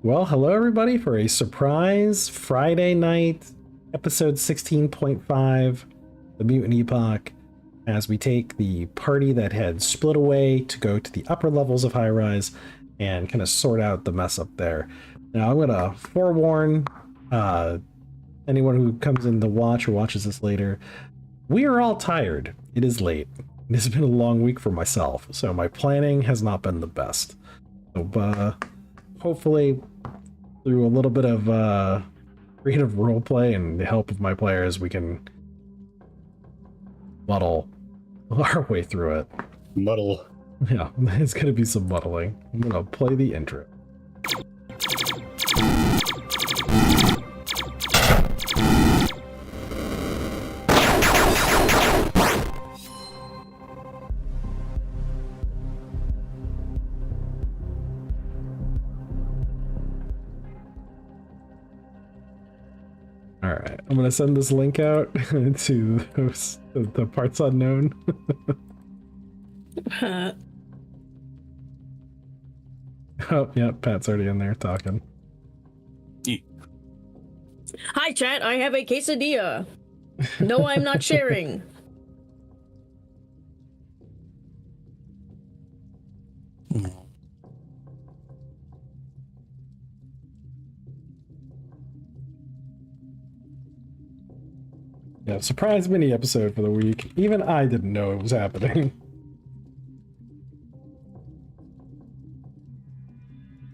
Well, hello everybody for a surprise Friday night episode 16.5, the Mutant Epoch, as we take the party that had split away to go to the upper levels of High Rise and kind of sort out the mess up there. Now, I'm going to forewarn anyone who comes in to watch or watches this later, we are all tired. It is late. It has been a long week for myself, so my planning has not been the best. So, hopefully, through a little bit of creative roleplay and the help of my players, we can muddle our way through it. Muddle. Yeah, it's going to be some muddling. I'm going to play the intro. All right, I'm gonna send this link out to the parts unknown. Oh, yeah, Pat's already in there talking. Hi, chat. I have a quesadilla. No, I'm not sharing. Yeah, surprise mini episode for the week. Even I didn't know it was happening.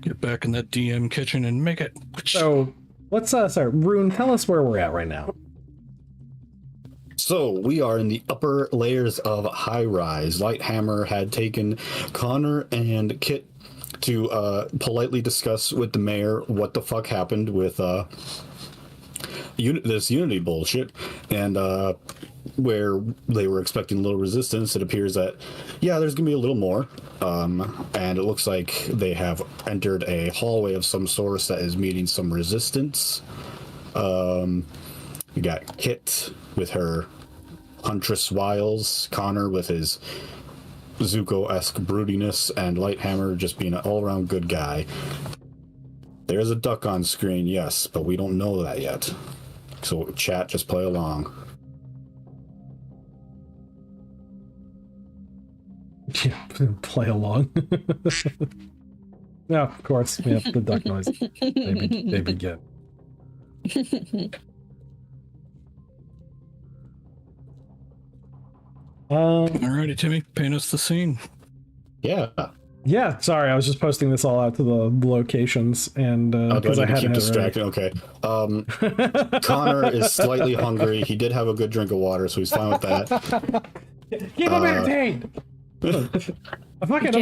Get back in that DM kitchen and make it. So, let's, sorry, Rune, tell us where we're at right now. So we are in the upper layers of High Rise. Lighthammer had taken Connor and Kit to politely discuss with the mayor what the fuck happened with this Unity bullshit, and where they were expecting a little resistance, it appears that, yeah, there's gonna be a little more, and it looks like they have entered a hallway of some sort that is meeting some resistance. You got Kit with her Huntress wiles, Connor with his Zuko-esque broodiness, and Lighthammer just being an all-around good guy. There's a duck on screen, yes, but we don't know that yet. So chat, just play along. Yeah, play along. Yeah, of course. Yeah, the duck noise. They begin. Alrighty, Timmy, paint us the scene. Yeah, sorry, I was just posting this all out to the locations, and because I had to keep have distracting. Okay. Connor is slightly hungry. He did have a good drink of water, so he's fine with that. Keep him entertained. I'm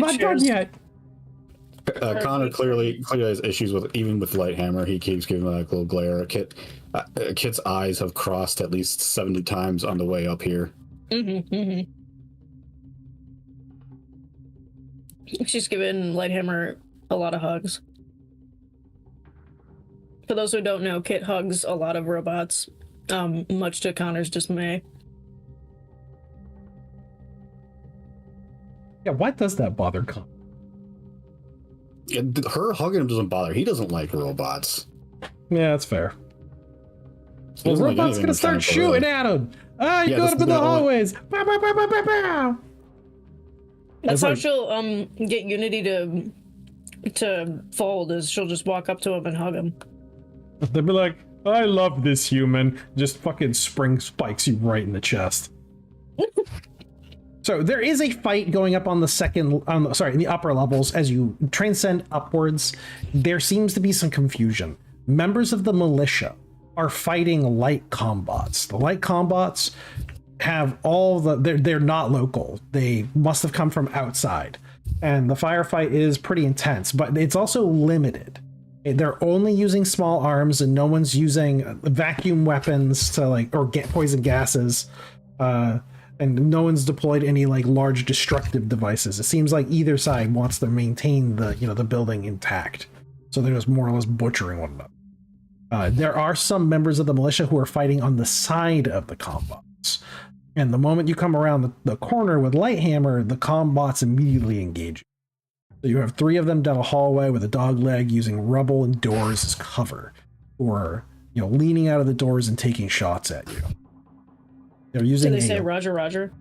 not done yet. Connor clearly has issues with Lighthammer. He keeps giving like a little glare. Kit's eyes have crossed at least 70 times on the way up here. She's given Lighthammer a lot of hugs. For those who don't know, Kit hugs a lot of robots, much to Connor's dismay. Yeah, why does that bother Connor? Her hugging him doesn't bother. He doesn't like robots. Yeah, that's fair. He Well, doesn't like robot's anything gonna start mechanical, shooting really. at him. You Yeah, go this up is in the the only- hallways. Bow, bow, bow, bow, bow, bow. That's It's how like- she'll get Unity to fold, is she'll just walk up to him and hug him. They'll be like, I love this human. Just fucking spring spikes you right in the chest. So there is a fight going up on the in the upper levels. As you transcend upwards, there seems to be some confusion. Members of the militia are fighting light combots. The light combots have they're not local. They must have come from outside. And the firefight is pretty intense, but it's also limited. They're only using small arms, and no one's using vacuum weapons to or get poison gases. And no one's deployed any large destructive devices. It seems like either side wants to maintain the building intact. So they're just more or less butchering one another. There are some members of the militia who are fighting on the side of the combots. And the moment you come around the corner with Lighthammer, the combots immediately engage. So you have 3 of them down a hallway with a dog leg using rubble and doors as cover, or leaning out of the doors and taking shots at you. They're using. Do they say Roger, Roger?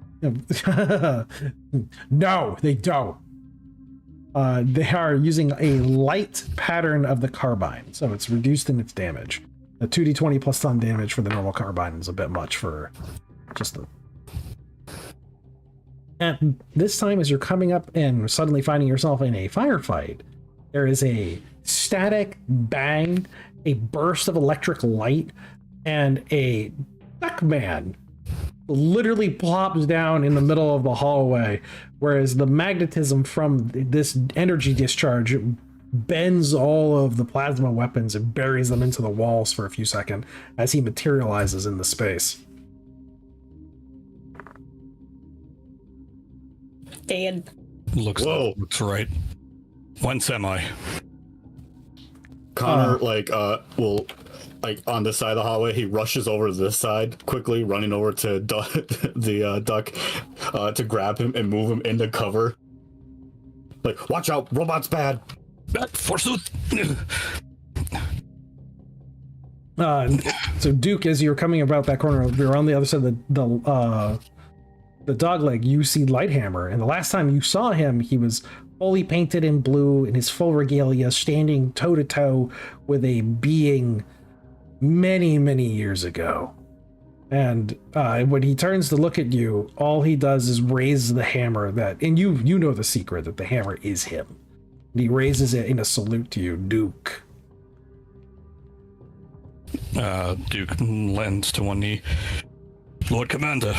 No, they don't. They are using a light pattern of the carbine, so it's reduced in its damage. A 2d20 plus stun damage for the normal carbine is a bit much for just the. And this time, as you're coming up and suddenly finding yourself in a firefight, there is a static bang, a burst of electric light, and a duckman literally plops down in the middle of the hallway, whereas the magnetism from this energy discharge bends all of the plasma weapons and buries them into the walls for a few seconds as he materializes in the space. Dead. Looks Whoa. looks right. Whence am I? Connor, will, on the side of the hallway, he rushes over to this side, quickly running over to the duck to grab him and move him into cover. Like, watch out, robot's bad. Forsooth. So Duke, as you're coming about that corner, you're on the other side of the dog leg, you see Lighthammer, and the last time you saw him, he was fully painted in blue in his full regalia, standing toe to toe with a being many, many years ago. And when he turns to look at you, all he does is raise the hammer and you know the secret that the hammer is him. And he raises it in a salute to you, Duke. Duke lends to one knee. Lord Commander.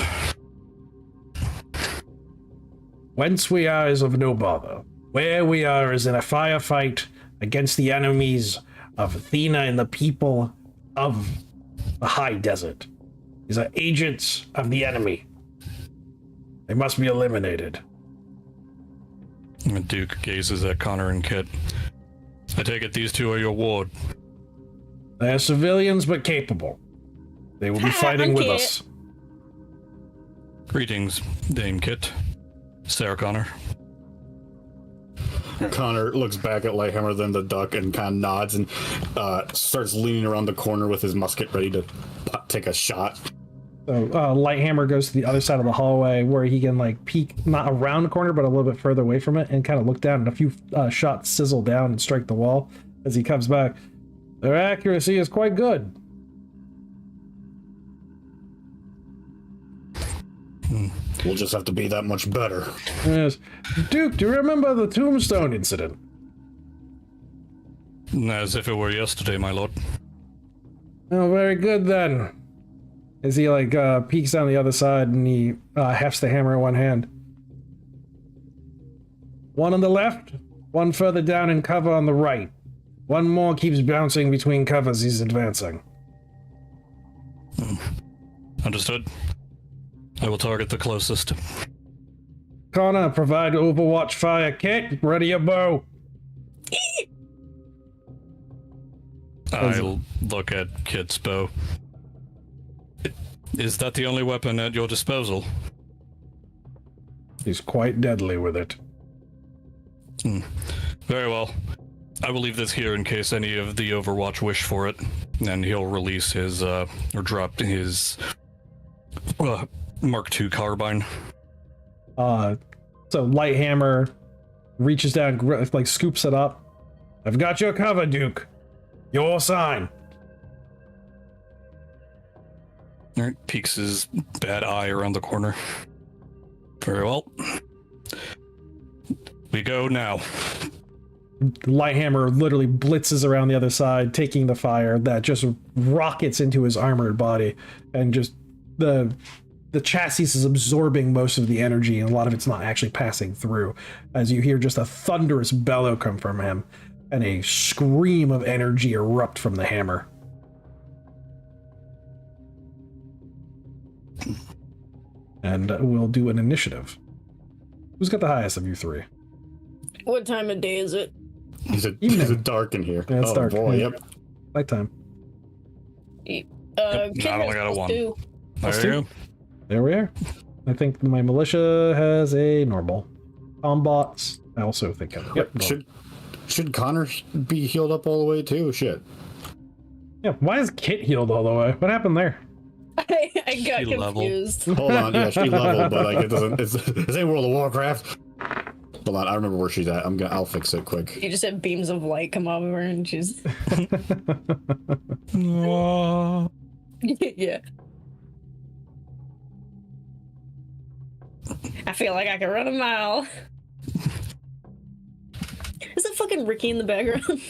Whence we are is of no bother. Where we are is in a firefight against the enemies of Athena and the people of the high desert. These are agents of the enemy. They must be eliminated. Duke gazes at Connor and Kit. I take it these two are your ward. They are civilians but capable. They will be fighting with Kit. us. Greetings, Dame Kit. Sarah Connor. Connor looks back at Lighthammer, then the duck, and kind of nods and starts leaning around the corner with his musket ready to take a shot. So Lighthammer goes to the other side of the hallway where he can peek not around the corner but a little bit further away from it and kind of look down, and a few shots sizzle down and strike the wall as he comes back. Their accuracy is quite good. We'll just have to be that much better. Yes. Duke, do you remember the tombstone incident? As if it were yesterday, my lord. Oh, very good then. As he peeks down the other side and he hefts the hammer in one hand. One on the left, one further down in cover on the right. One more keeps bouncing between covers he's advancing. Understood. I will target the closest. Connor, provide overwatch fire. Kit, ready your bow. I'll look at Kit's bow. Is that the only weapon at your disposal? He's quite deadly with it. Very well. I will leave this here in case any of the Overwatch wish for it, and he'll release his, or drop his, Mark II carbine. So Lighthammer reaches down, scoops it up. I've got your cover, Duke. Your sign. Alright, peeks his bad eye around the corner. Very well. We go now. Lighthammer literally blitzes around the other side, taking the fire that just rockets into his armored body, and just the chassis is absorbing most of the energy, and a lot of it's not actually passing through, as you hear just a thunderous bellow come from him, and a scream of energy erupt from the hammer. And we'll do an initiative. Who's got the highest of you three? What time of day is it? Is it dark in here? Yeah, it's dark. Boy, Yeah. yep. Nighttime. Kit I only has got a one. +2. There you go. There we are. I think my militia has a normal. Combots I also think of it. Yep. Should Connor be healed up all the way too? Shit. Yeah. Why is Kit healed all the way? What happened there? I got She level. confused. Hold on, yeah, she leveled, but like it doesn't. This ain't World of Warcraft. Hold on, I remember where she's at. I'll fix it quick. You just had beams of light come off of her, and she's yeah. I feel like I can run a mile. Is that fucking Ricky in the background?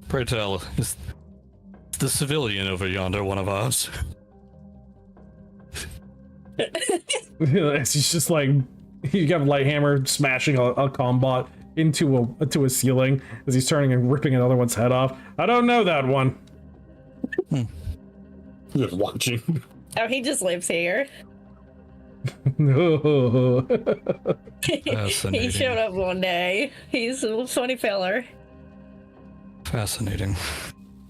Pray tell, is the civilian over yonder one of ours? It's just like you have Lighthammer smashing a combat into a ceiling as he's turning and ripping another one's head off. I don't know that one. Just watching. Oh, he just lives here. Fascinating. He showed up one day. He's a funny feller. Fascinating.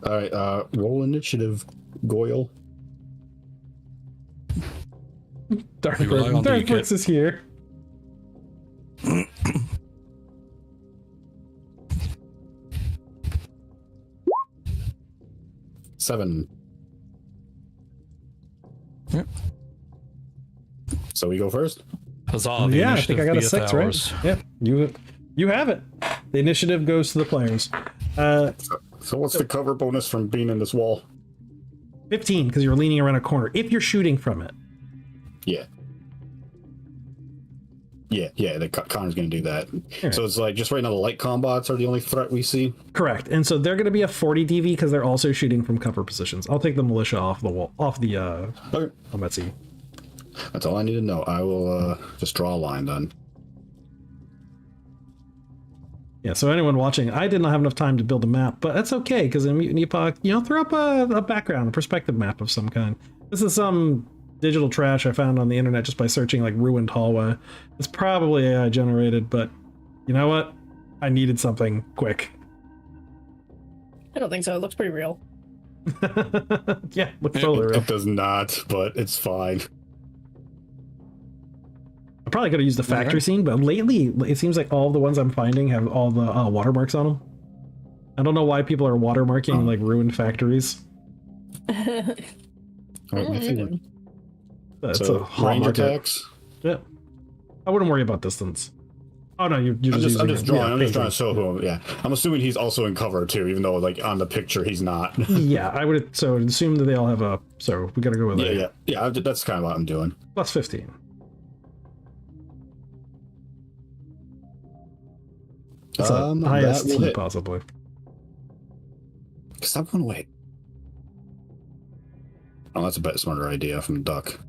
All right, roll initiative, Goyle. rely on the Darkbrooks is here. Seven. Yep. So we go first. Huzzah, the Yeah, I think I got a initiative 6, be right? ours. Yeah, you have it. The initiative goes to the players. So what's the cover bonus from being in this wall? 15 because you're leaning around a corner. If you're shooting from it, Yeah. The Connor's gonna do that. Right. So it's like just right now the light combats are the only threat we see. correct. And so they're going to be a 40 DV because they're also shooting from cover positions. I'll take the militia off the wall, off the Okay. let's see. That's all I need to know. I will just draw a line then. Yeah, so anyone watching, I did not have enough time to build a map, but that's okay, because in Mutant Epoch, throw up a background, a perspective map of some kind. This is some digital trash I found on the internet just by searching, like, ruined hallway. It's probably AI generated, but you know what? I needed something quick. I don't think so. It looks pretty real. Yeah, looks totally real. It does not, but it's fine. I probably could have used the factory scene, but lately, it seems like all the ones I'm finding have all the watermarks on them. I don't know why people are watermarking, like, ruined factories. All right, my feeling. That's So a range hallmark. attacks. Yeah. I wouldn't worry about distance. Oh no, you're I'm just just drawing. I'm just trying to painting. show who. Yeah, I'm assuming he's also in cover too, even though like on the picture he's not. Yeah, I would assume that they all have a. So we gotta go with yeah. That's kind of what I'm doing. plus 15. It's the That highest will T hit. possibly. Stop going away. Oh, that's a better, smarter idea from Duck.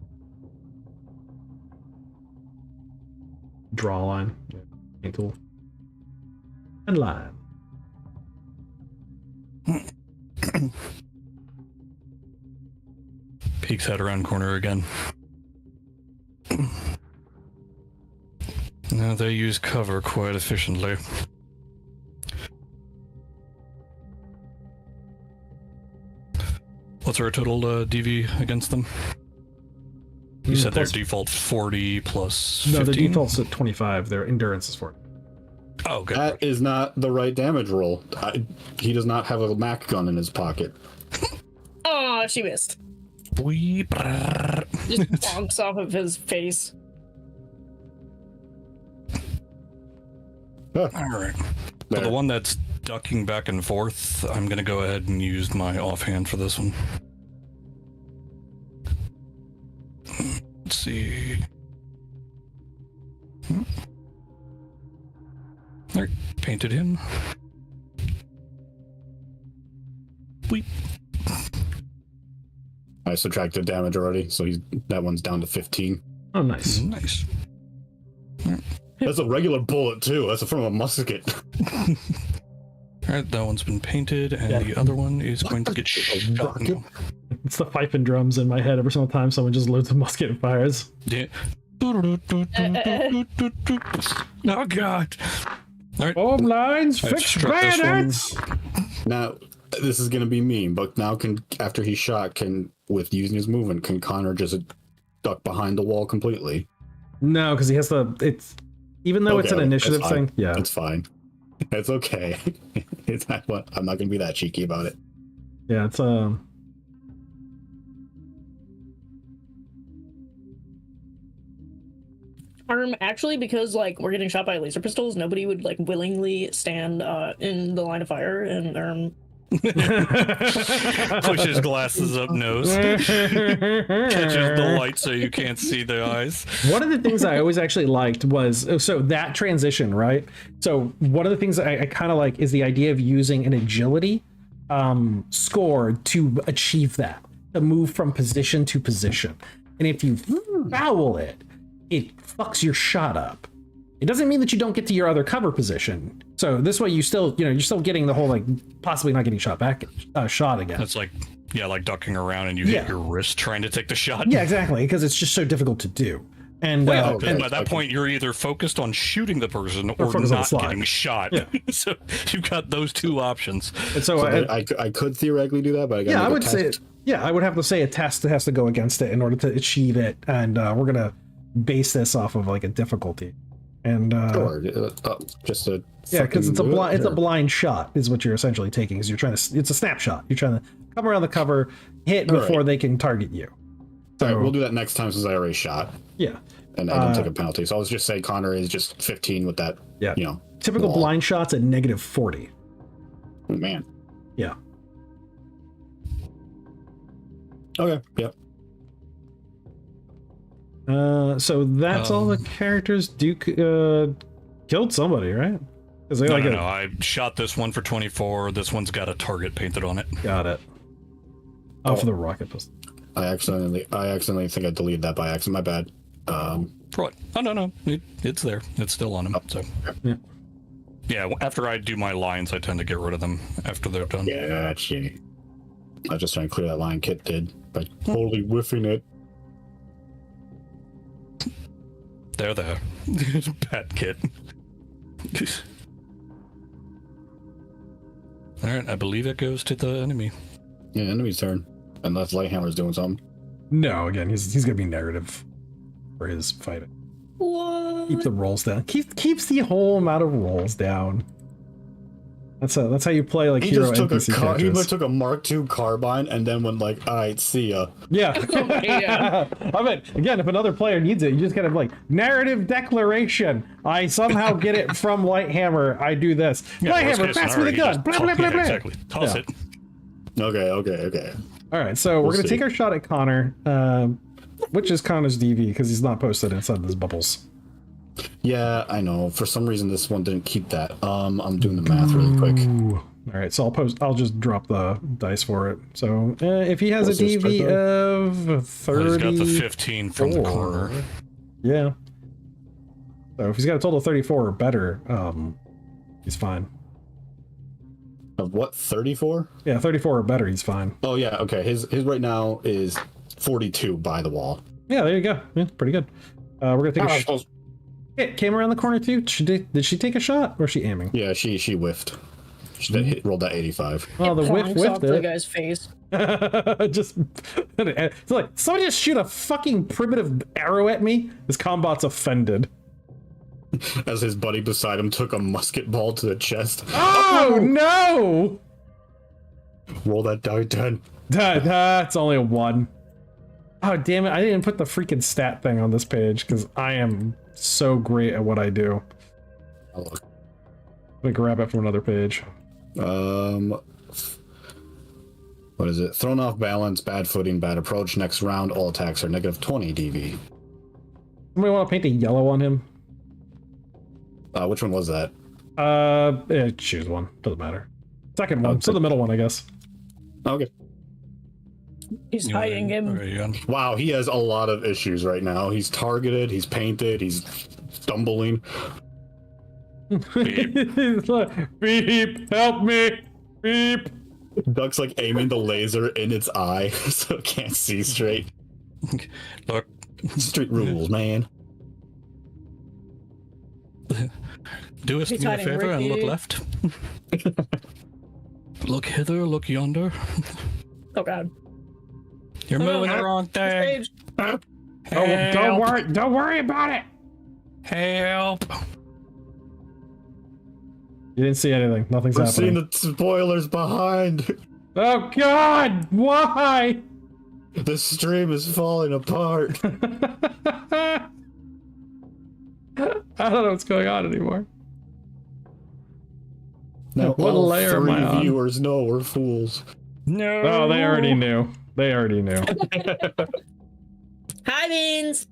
Draw a line. Yeah. Paint tool. And line. Peeks head around corner again. Now they use cover quite efficiently. What's our total DV against them? You said their Plus- default 40 plus 15? No, the default's at 25. Their endurance is 40. Oh, good. That is not the right damage roll. He does not have a Mac gun in his pocket. Oh, she missed. Weep. Just bonks off of his face. All right. For the one that's ducking back and forth, I'm going to go ahead and use my offhand for this one. Let's see. All right, painted him. Weep. I subtracted damage already, so that one's down to 15. Oh, nice. Nice. That's a regular bullet too. That's from a musket. All right, that one's been painted, and Yeah. the other one is going to get shot. rocket? It's the fife and drums in my head every single time someone just loads a musket and fires. Yeah. Oh God! All right. Bomb lines, I've fixed struck this one. bayonets! Now, this is gonna be mean, but now after he's shot, with using his movement, can Connor just duck behind the wall completely? No, because he has to. It's even though it's an initiative thing. Yeah, it's fine. It's okay. I'm not gonna be that cheeky about it. Yeah, it's Actually, because like we're getting shot by laser pistols, nobody would like willingly stand in the line of fire and Pushes glasses up nose. Catches the light so you can't see their eyes. One of the things I always actually liked was so that transition, right? So one of the things I kind of like is the idea of using an agility score to achieve that, to move from position to position. And if you foul it, it fucks your shot up. It doesn't mean that you don't get to your other cover position. So this way you still, you're still getting the whole like possibly not getting shot back, shot again. It's like, yeah, like ducking around and you hit your wrist trying to take the shot. Yeah, exactly, because it's just so difficult to do. And and by that point, you're either focused on shooting the person or not getting shot. Yeah. So you've got those two options. And so I could theoretically do that, but I would say, I would have to say a test has to go against it in order to achieve it, and we're gonna base this off of like a difficulty. And just a because it's a blind shot is what you're essentially taking. Is you're trying to it's a snapshot. You're trying to come around the cover, hit before they can target you. So all right, we'll do that next time since I already shot. Yeah. And I don't take a penalty. So I'll just say Connor is just 15 with that. Yeah. Typical wall. Blind shots at -40. Oh, man. Yeah. Okay. Yep. So that's all the characters. Duke killed somebody, right? No, I shot this one for 24. This one's got a target painted on it. Got it. Oh, for the rocket pistol. I accidentally think I deleted that by accident. My bad. What? Oh, no. It's there. It's still on him. So. Yeah. After I do my lines, I tend to get rid of them after they're done. Yeah, that's shitty. I was just trying to clear that line Kit did by totally whiffing it. There. Bad Kit. All right. I believe it goes to the enemy. Yeah, enemy's turn. Unless Lighthammer's doing something. No, again, he's gonna be narrative for his fighting. What? Keep the rolls down. Keeps the whole amount of rolls down. That's how you play like hero NPC characters. He just took a Mark II carbine and then went like, all right, see ya. Yeah. I mean, again, if another player needs it, you just kind of like narrative declaration. I somehow get it from Lighthammer. I do this. Lighthammer, pass me the gun. Blah, blah, blah, blah. Exactly. Toss it. Okay. All right, so we're going to take our shot at Connor, which is Connor's DV because he's not posted inside those bubbles. Yeah, I know. For some reason, this one didn't keep that. I'm doing the math really quick. All right, so I'll just drop the dice for it. So if he has a DV of 30, he's got the 15 from the corner. Yeah. So if he's got a total of 34 or better, he's fine. Of what, 34? Yeah, 34 or better, he's fine. Oh yeah, okay. His right now is 42 by the wall. Yeah, there you go. Yeah, pretty good. We're gonna take a shot. It came around the corner too. Did she take a shot or is she aiming? Yeah, she whiffed. She rolled that 85. Oh, the whiffed it. The guy's face. Just it's like somebody just shoot a fucking primitive arrow at me. This combat's offended. As his buddy beside him took a musket ball to the chest. Oh no! Roll that die 10. That's only a 1. Oh damn it! I didn't put the freaking stat thing on this page because I am so great at what I do. Oh, look. Let me grab it from another page. What is it? Thrown off balance, bad footing, bad approach. Next round, all attacks are -20 DV. Somebody want to paint a yellow on him? Which one was that? Choose one. Doesn't matter. Second one. So the middle one, I guess. Okay. He's hiding him. Wow, he has a lot of issues right now. He's targeted, he's painted, he's stumbling. Beep, help me. Beep. Duck's like aiming the laser in its eye so it can't see straight. Look. Street rules, man. Do us a favor and look left. Look hither, look yonder. Oh god. You're moving the wrong thing. Stage. Oh, don't worry about it. Help! You didn't see anything. Nothing's We're happening. seeing the spoilers behind. Oh God! Why? The stream is falling apart. I don't know what's going on anymore. Now What all layer am I 3 on? viewers know we're fools. No. Oh, they already knew. They already knew. Hi, Beans.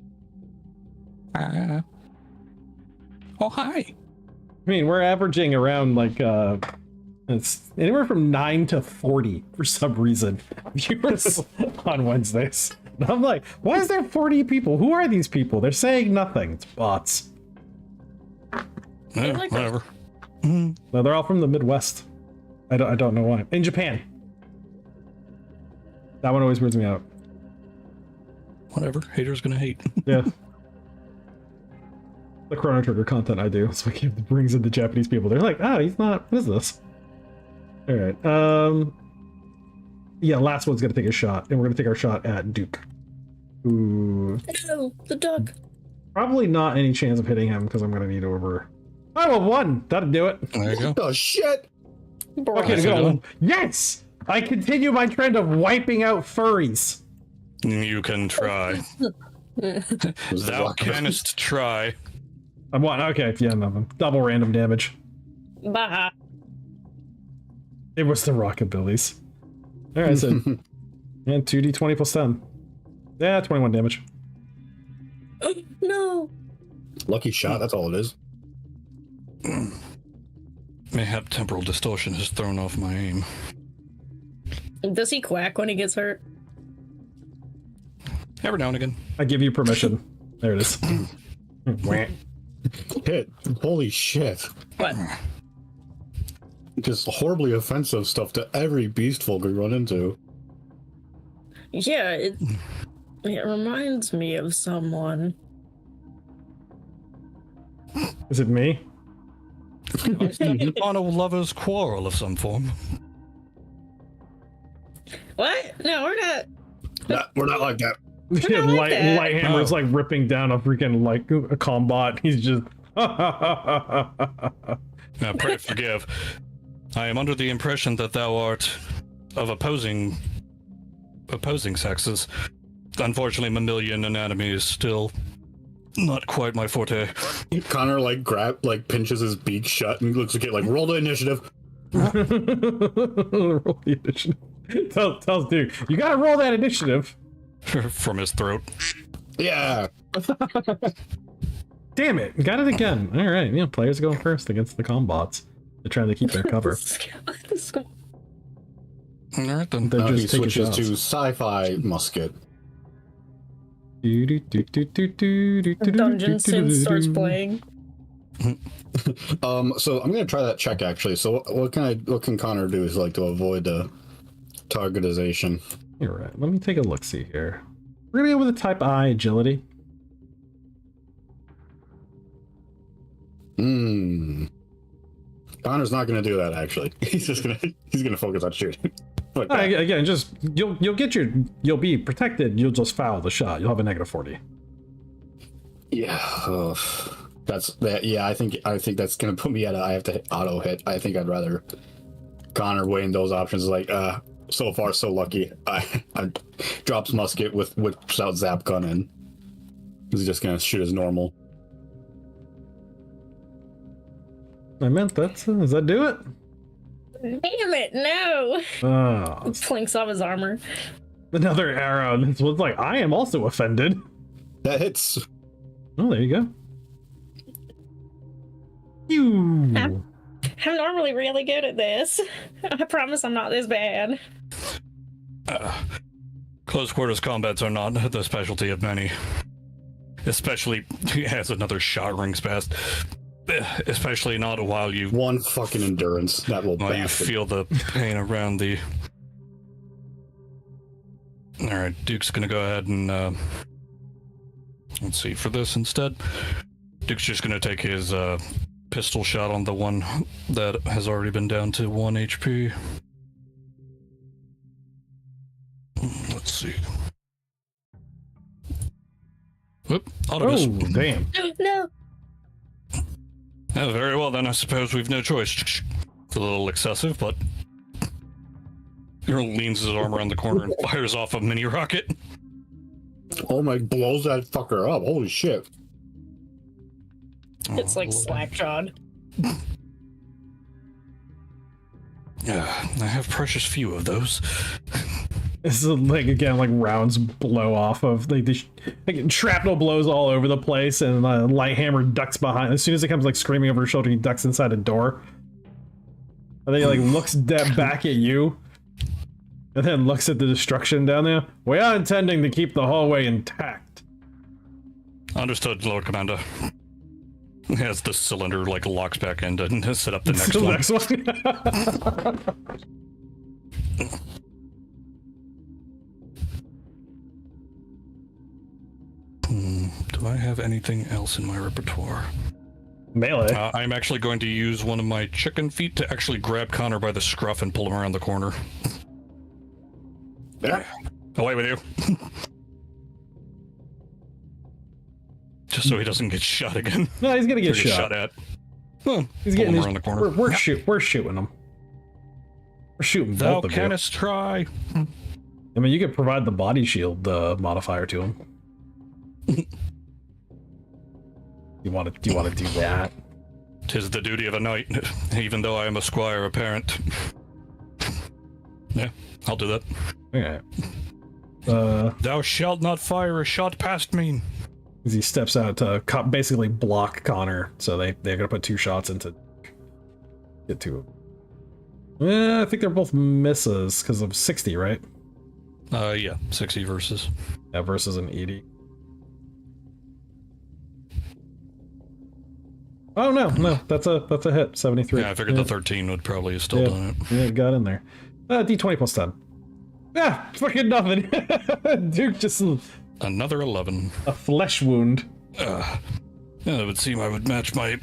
Oh, hi. I mean, we're averaging around like it's anywhere from 9 to 40 for some reason viewers on Wednesdays. And I'm like, why is there 40 people? Who are these people? They're saying nothing. It's bots. Yeah, like whatever. No, they're all from the Midwest. I don't know why. In Japan. That one always weirds me out. Whatever. Haters gonna hate. Yeah. The Chrono Trigger content I do, so it brings in the Japanese people. They're like, he's not. What is this? All right. Yeah, last one's gonna take a shot, and we're gonna take our shot at Duke. Ooh. No, the duck. Probably not any chance of hitting him because I'm gonna need over. Oh, 1. That'd do it. There you go. Oh shit! Okay, Nice go. one. Yes, I continue my trend of wiping out furries. You can try. Thou canst try. I'm 1. Okay, yeah, nothing. Double random damage. Bah. It was the Rockabillys. All right, so and 2d20 plus 10. Yeah, 21 damage. No. Lucky shot. That's all it is. Mayhap temporal distortion has thrown off my aim. Does he quack when he gets hurt? Every now and again. I give you permission. There it is. Wah. Hit. Holy shit. What? Just horribly offensive stuff to every beastful we run into. Yeah, it reminds me of someone. Is it me? On a lover's quarrel of some form. What? No, we're not. We're not like that. Yeah, not like that. Lighthammer's like ripping down a freaking like a combat. He's just. Now pray forgive. I am under the impression that thou art of opposing sexes. Unfortunately, mammalian anatomy is still not quite my forte. Connor pinches his beak shut and looks like it like roll the initiative. Roll the initiative. Tells Duke, you gotta roll that initiative. From his throat. Yeah. Damn it, got it again. All right, yeah, players go first against the combots. They're trying to keep their cover. All right then. They're Now he just taking switches shots. to sci-fi musket. Dungeon Synth starts playing. So I'm gonna try that check actually. So what can Connor do is like to avoid the targetization? You're right. Let me take a look. See here. We're gonna go with a type I agility. Connor's not gonna do that actually. He's gonna focus on shooting. Like that. Again, just you'll be protected. You'll just foul the shot. You'll have a negative 40. Yeah. That's that. Yeah, I think that's gonna put me at I have to auto hit. I think I'd rather Connor weighing those options. Like, so far so lucky. I drops musket whips out zap gun and he's just gonna shoot as normal. I meant that. Does that do it? Damn it, no! Oh, Plinks off his armor. another arrow. This one's like, I am also offended. That hits. Oh, there you go. You. I'm normally really good at this. I promise I'm not this bad. Close quarters combats are not the specialty of many. Especially as another shot rings past. Especially not while you One fucking endurance. That will you feel the pain around the. All right, Duke's gonna go ahead and let's see for this instead. Duke's just gonna take his pistol shot on the one that has already been down to 1 HP. Let's see. Whoop, autobus. Oh, damn. No. Oh, very well, then I suppose we've no choice. It's a little excessive, but... Earl leans his arm around the corner and fires off a mini rocket. Oh my, blows that fucker up. Holy shit. It's like slack-jawed. Yeah, I have precious few of those. This is like, again, like rounds blow off of like shrapnel blows all over the place, and Lighthammer ducks behind. As soon as it comes like screaming over her shoulder, he ducks inside a door. And then he like looks back at you, and then looks at the destruction down there. We are intending to keep the hallway intact. Understood, Lord Commander. As the cylinder like locks back in to set up the next one. Do I have anything else in my repertoire? Melee. I'm actually going to use one of my chicken feet to actually grab Connor by the scruff and pull him around the corner. Yeah. Away with you. Just so he doesn't get shot again. No, he's gonna get Or shot. at. Well, He's pull getting him his, around the corner. We're shooting him. We're shooting Thou both of you. canst try. I mean, you could provide the body shield modifier to him. Do you want to do that? 'Tis the duty of a knight, even though I am a squire apparent. Yeah, I'll do that. Okay. Thou shalt not fire a shot past me. As he steps out to basically block Connor, so they're gonna put 2 shots into get to him. I think they're both misses because of 60, right? Yeah, 60 versus. Yeah, versus an 80. Oh no, that's a hit. 73. Yeah, I figured the 13 would probably have still done it. Yeah, it got in there. D20 plus 10. Ah, fucking nothing. Duke just Another 11. a flesh wound. Yeah, it would seem I would match my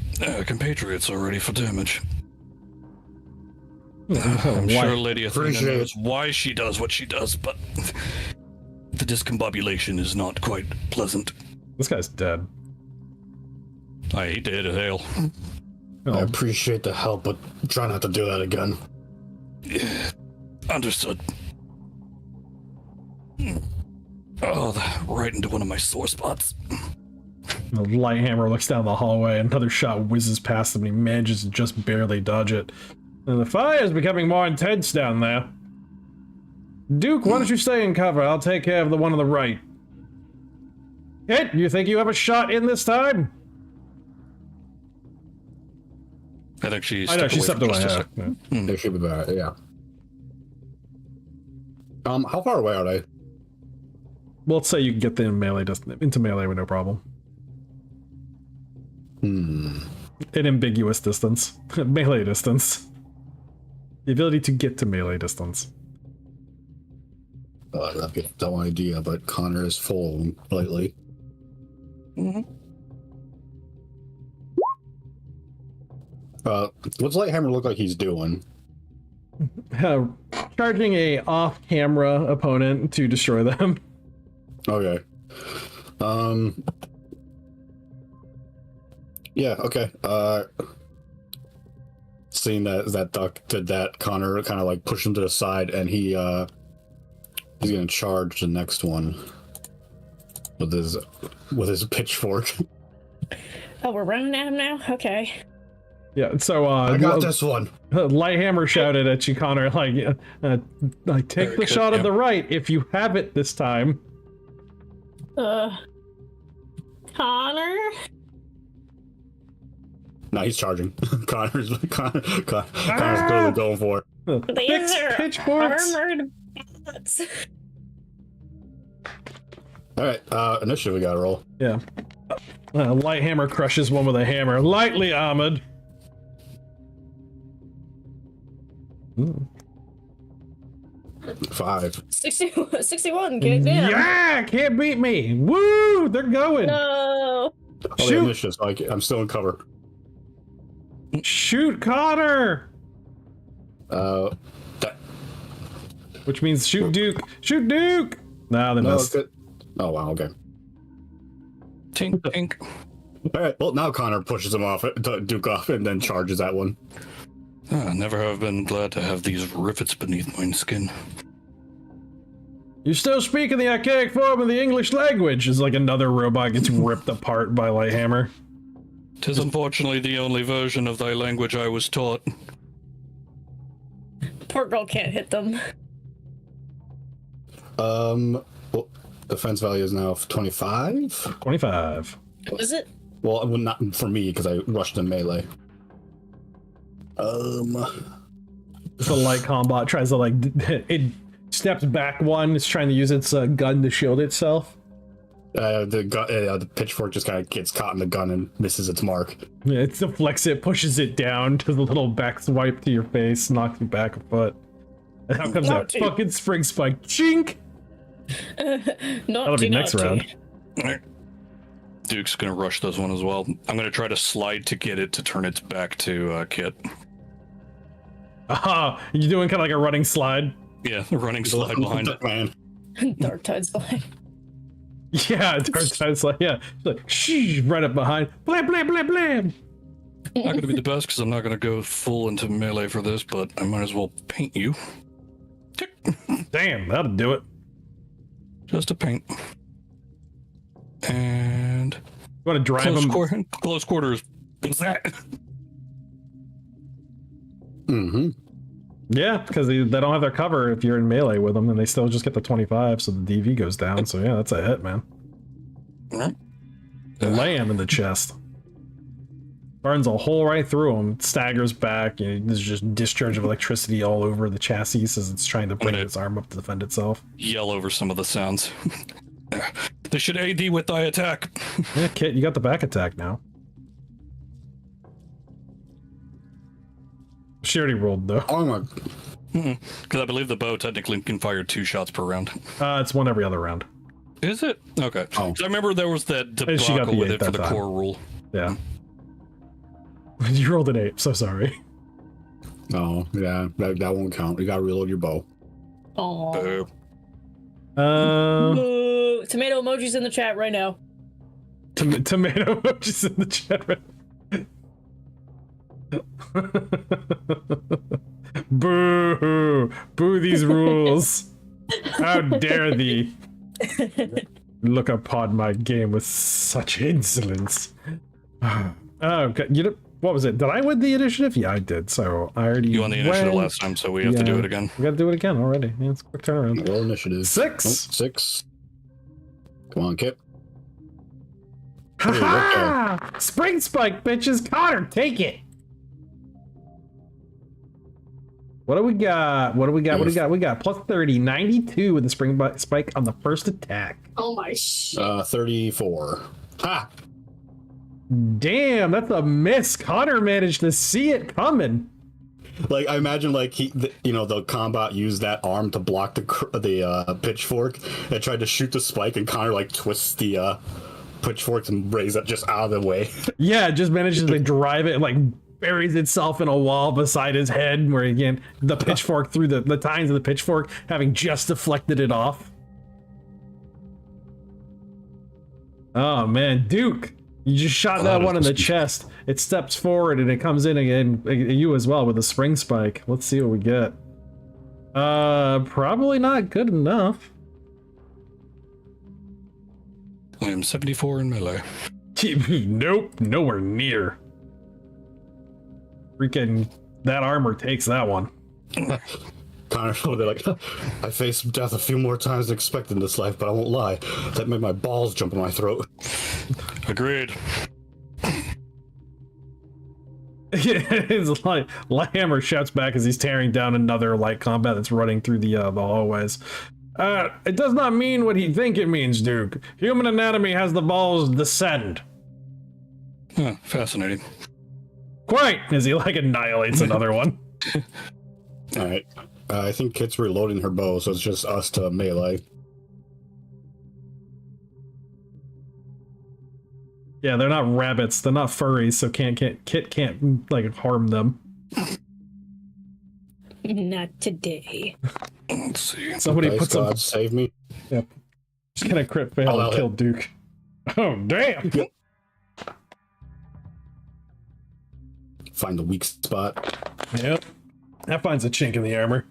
compatriots already for damage. I'm sure Lady Athena knows why she does what she does, but the discombobulation is not quite pleasant. This guy's dead. I did a hail. I appreciate the help, but try not to do that again. Yeah, understood. Oh, right into one of my sore spots. The Lighthammer looks down the hallway. Another shot whizzes past him, and he manages to just barely dodge it. And the fire is becoming more intense down there. Duke, why don't you stay in cover? I'll take care of the one on the right. Hit, you think you have a shot in this time? I think she I know, she stepped away. just a sec. Yeah. They should be better, yeah. How far away are they? Well, let's say you can get them into melee with no problem. An ambiguous distance. Melee distance. The ability to get to melee distance. That'd be a dumb idea, but Connor is full lately. What's Lighthammer look like he's doing? Charging a off-camera opponent to destroy them. Okay. Yeah, okay. Seeing that Duck did that, Connor kind of like pushed him to the side, and he's gonna charge the next one with his pitchfork. Oh, we're running at him now? Okay. Yeah, so I got this one. Lighthammer shouted at you, Connor, like take the shot on the right if you have it this time. Connor? No, he's charging. Connor's clearly going for it. These are pitchforks. armored bots. Alright, initiative we gotta roll. Yeah. Lighthammer crushes one with a hammer. Lightly armored. Ooh. 5. 61, get down. Yeah, can't beat me. Woo, they're going. No. Oh, yeah, Shoot. initiative, so I'm still in cover. Shoot Connor. That, Which means shoot Duke. Shoot Duke. Nah, they No, missed. good. Oh wow, okay. Tink, tink. All right. Well, now Connor pushes him off, Duke off, and then charges that one. Never have been glad to have these rivets beneath my skin. You still speak in the archaic form of the English language, as like another robot gets ripped apart by Lighthammer. 'Tis unfortunately the only version of thy language I was taught. Poor girl can't hit them. Well, defense value is now 25. 25. Was it? Well, not for me because I rushed in melee. The light combat tries to like it steps back one. It's trying to use its gun to shield itself. The pitchfork just kind of gets caught in the gun and misses its mark. Yeah, it deflects it, pushes it down to the little back swipe to your face, knocks you back a foot. And out comes that Naughty. fucking spring spike. Chink! That'll be next round. Duke's gonna rush this one as well. I'm gonna try to slide to get it to turn its back to Kit. Aha! You're doing kind of like a running slide. Yeah, the running slide behind it. Man. Dark Tide's behind. Yeah, dark tide's like, yeah. It's like, shh, right up behind. Blam, blam, blam, blam. Not gonna be the best because I'm not gonna go full into melee for this, but I might as well paint you. Tick. Damn, that'll do it. Just a paint. And You want to drive them? close quarters. What's that? Mm-hmm. Yeah, because they don't have their cover if you're in melee with them, and they still just get the 25, so the DV goes down. So yeah, that's a hit, man. Lay him in the chest. Burns a hole right through him, staggers back, and there's just discharge of electricity all over the chassis as it's trying to bring its arm up to defend itself. Yell over some of the sounds. They should AD with thy attack. Yeah, Kit, you got the back attack now. She already rolled, though. Oh my. Because I believe the bow technically can fire 2 shots per round. It's one every other round. Is it? Okay. Oh. 'Cause I remember there was that And she got debacle the with 8 it for that the time. core rule. Yeah. You rolled an 8, so sorry. Oh, yeah. That won't count. You gotta reload your bow. Oh. Boo. Tomato emojis in the chat right now. Tomato emojis in the chat. Boo! Boo these rules! How dare thee look upon my game with such insolence? Oh, okay. What was it? Did I win the initiative? Yeah, I did. So I already You won the initiative went. last time, so we have to do it again. We got to do it again already. Yeah, it's a quick turnaround. Roll initiative. 6. Oh, 6. Come on, Kit. Ha ha! Spring spike, bitches! Connor, take it! What do we got? What do we got? What do we got? We got plus 30, 92 with the spring spike on the first attack. Oh my shit. 34. Ha! Damn, that's a miss. Connor managed to see it coming. Like I imagine, like the combat used that arm to block the pitchfork and tried to shoot the spike, and Connor like twists the pitchforks and raise it just out of the way. Yeah, just manages to drive it and like buries itself in a wall beside his head, where again the pitchfork through the tines of the pitchfork having just deflected it off. Oh man, Duke. You just shot that one in the chest. It steps forward and it comes in again, you as well, with a spring spike. Let's see what we get. Probably not good enough. I am 74 in melee. Nope, nowhere near. Freaking, that armor takes that one. Connor, they're like, I faced death a few more times than expected in this life, but I won't lie. That made my balls jump in my throat. Agreed. It's like Hammer shouts back as he's tearing down another light combat that's running through the hallways. It does not mean what you think it means, Duke. Human anatomy has the balls descend. Huh, fascinating. Quite, as he like annihilates another one. All right. I think Kit's reloading her bow, so it's just us to melee. Yeah, they're not rabbits. They're not furries, so Kit can't like harm them. Not today. Let's see. Somebody Dice puts a gods, save me. yeah, Just gonna crit fail and kill Duke. Oh, damn! Yep. Find the weak spot. Yep. That finds a chink in the armor.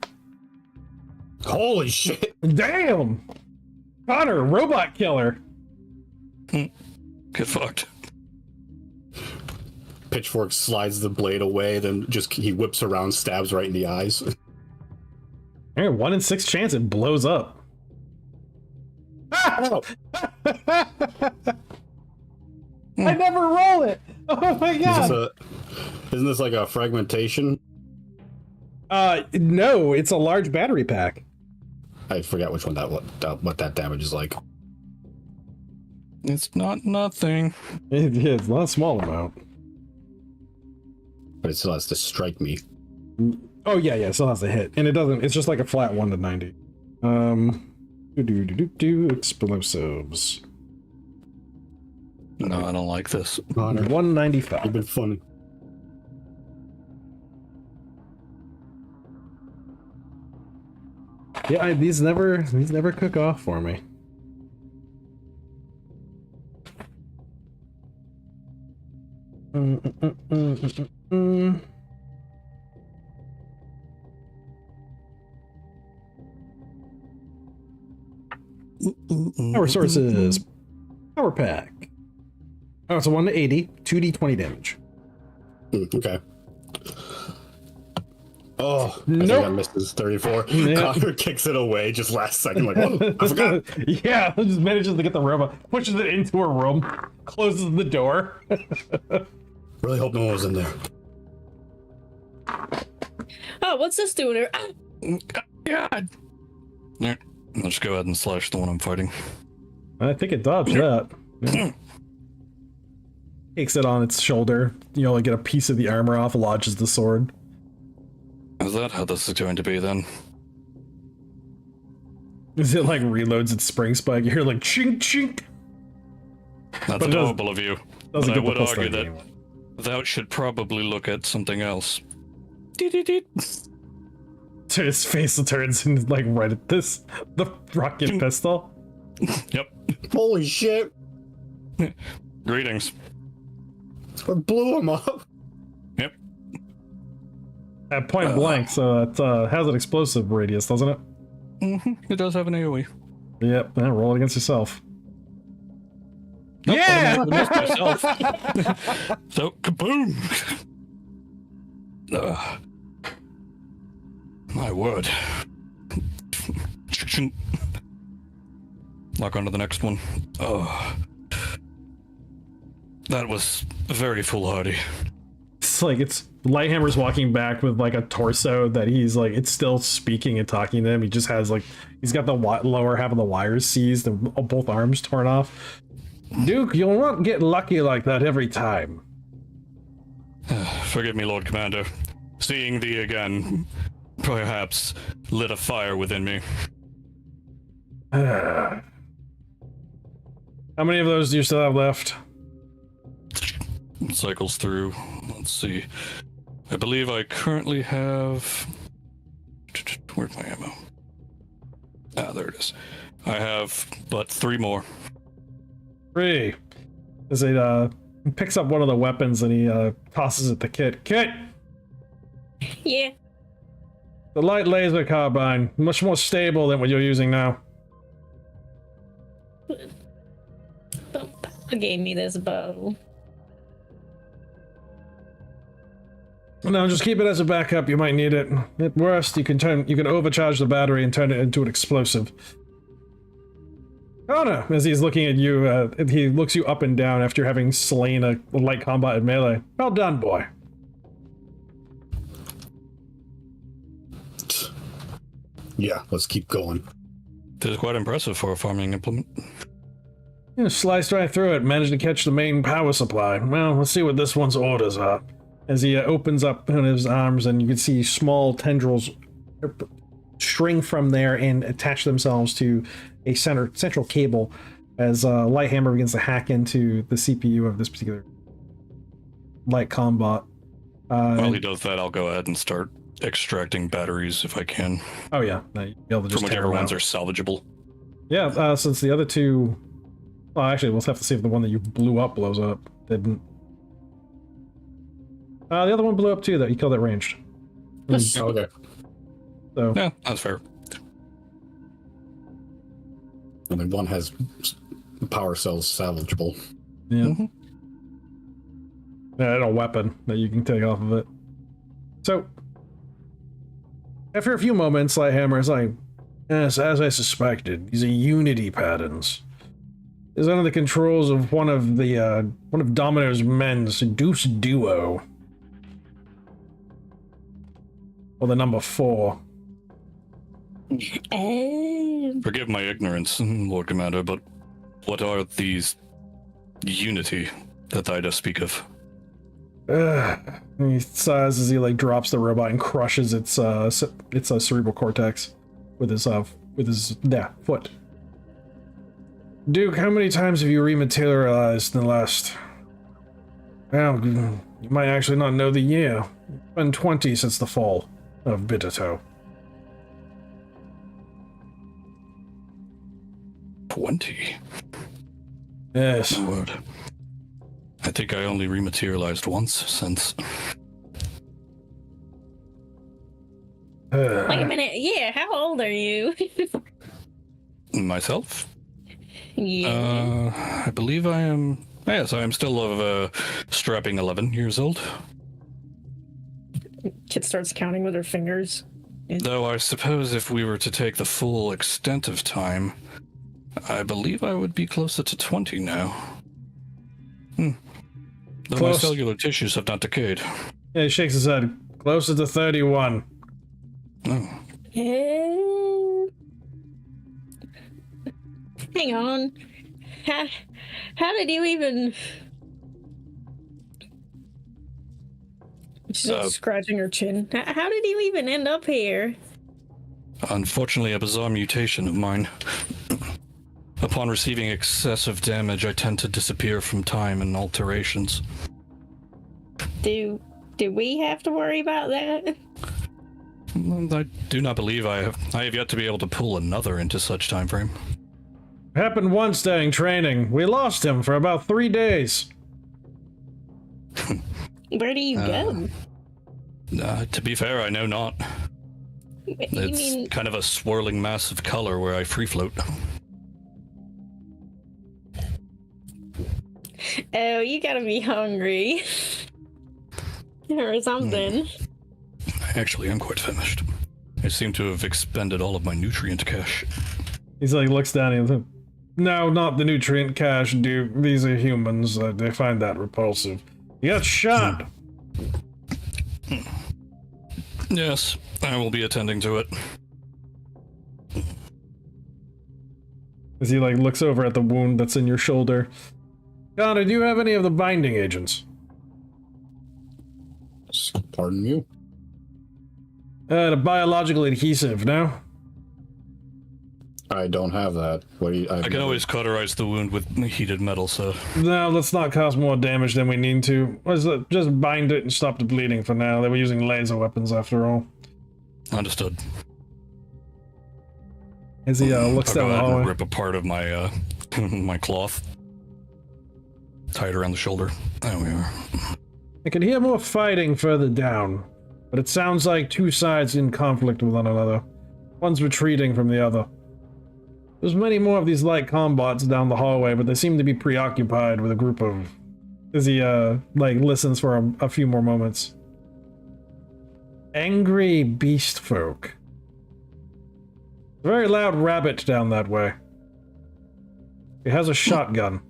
Holy shit! Damn! Connor, robot killer! Get fucked. Pitchfork slides the blade away, then he whips around, stabs right in the eyes. Hey, 1 in 6 chance it blows up. Oh. I never roll it! Oh my god! Isn't this like a fragmentation? No, it's a large battery pack. I forgot which one what that damage is like. It's not nothing. It's not a small amount. But it still has to strike me. Oh yeah, it still has a hit. And it doesn't, it's just like a flat 1 to 90. Explosives. No, I don't like this. 195. You've been funny. Yeah, these never cook off for me. Power sources. Power pack. Oh, it's a 1 to 80, 2d20 damage. Okay. Oh, I Nope. think I missed his 34. Yeah. Connor kicks it away just last second, like, oh, I forgot. Yeah, just manages to get the robot, pushes it into a room, closes the door. Really hope no one was in there. Oh, what's this doing here? God. Yeah, let's go ahead and slash the one I'm fighting. I think it dodged that. Yeah. Takes it on its shoulder. You only get a piece of the armor off, lodges the sword. Is that how this is going to be then? Is it like reloads its spring spike? You hear like chink chink. That's adorable of you. But I get the would plus argue 30 that thou should probably look at something else. So his face turns and like right at this, the rocket pistol. Yep. Holy shit. Greetings. I blew him up. Yep. At point blank, so it has an explosive radius, doesn't it? Mm-hmm. It does have an AoE. Yep, then roll it against yourself. Nope, Yeah! I missed myself. So, kaboom! My word. Lock onto the next one. Oh. That was very foolhardy. It's like it's Lighthammer's walking back with like a torso that he's like it's still speaking and talking to him. He just has like he's got the lower half of the wires seized and both arms torn off. Duke, you'll not get lucky like that every time. Forgive me, Lord Commander. Seeing thee again perhaps lit a fire within me. How many of those do you still have left? Cycles through. Let's see. I believe I currently have. Where's my ammo? Ah, there it is. I have but 3 more. 3. As he picks up one of the weapons and he tosses it to Kit. Kit! Yeah. The light laser carbine, much more stable than what you're using now. Papa gave me this bow. No, just keep it as a backup. You might need it. At worst, you can overcharge the battery and turn it into an explosive. Connor, as he's looking at you, he looks you up and down after having slain a light combat in melee. Well done, boy. Yeah, let's keep going. This is quite impressive for a farming implement. You sliced right through it, managed to catch the main power supply. Well, let's see what this one's orders are. As he opens up his arms, and you can see small tendrils string from there and attach themselves to a central cable as Lighthammer begins to hack into the CPU of this particular light combat. While he does that, I'll go ahead and start extracting batteries if I can. Oh yeah, no, you'll be able to just From tear whichever them ones out. are salvageable. Yeah, since the other two... Well, actually, we'll have to see if the one that you blew up blows up. Didn't. The other one blew up too, though. You killed it ranged. Okay. So, Yeah, that's fair. Only one has power cells salvageable. yeah. Mm-hmm. Yeah, and a weapon that you can take off of it. So, after a few moments, Lighthammer is like, yes, as I suspected, these are Unity patterns. Is under the controls of one of Domino's men, Seduce Duo. Or the number 4. Forgive my ignorance, Lord Commander, but what are these Unity that I just speak of? He sighs as he like drops the robot and crushes its cerebral cortex with his foot. Duke, how many times have you rematerialized in the last... Well, you might actually not know the year. It's been 20 since the fall of Bittertoe. 20? Yes. Word. I think I only rematerialized once since... Wait a minute. Yeah, how old are you? Myself? Yeah. I believe I am... Yes, I am still of strapping 11 years old. Kid starts counting with her fingers. Though I suppose if we were to take the full extent of time, I believe I would be closer to 20 now. Though my Close. cellular tissues have not decayed. Yeah, he shakes his head. Closer to 31. Oh. Hang on. How did you even... She's scratching her chin. How did you even end up here? Unfortunately, a bizarre mutation of mine. Upon receiving excessive damage, I tend to disappear from time and alterations. Do we have to worry about that? I do not believe I have yet to be able to pull another into such time frame. Happened once during training. We lost him for about 3 days. Where do you go? To be fair, I know not. It's kind of a swirling mass of color where I free float. Oh, you gotta be hungry. Or something. Actually, I'm quite famished. I seem to have expended all of my nutrient cache. He's like, looks down and he's like, no, not the nutrient cache, Duke. These are humans. They find that repulsive. You got shot. Yes, I will be attending to it. As he like looks over at the wound that's in your shoulder. Connor, do you have any of the binding agents? Pardon you? The biological adhesive, no? I don't have that. What do you, I can always cauterize the wound with heated metal, so... No, let's not cause more damage than we need to. Just bind it and stop the bleeding for now. They were using laser weapons after all. Understood. As he looks I'll down go the ahead and hallway. rip a part of my my cloth. Tie it around the shoulder. There we are. I can hear more fighting further down, but it sounds like two sides in conflict with one another. One's retreating from the other. There's many more of these light combats down the hallway, but they seem to be preoccupied with a group of... As he, like, listens for a few more moments. Angry beast folk. Very loud rabbit down that way. He has a shotgun.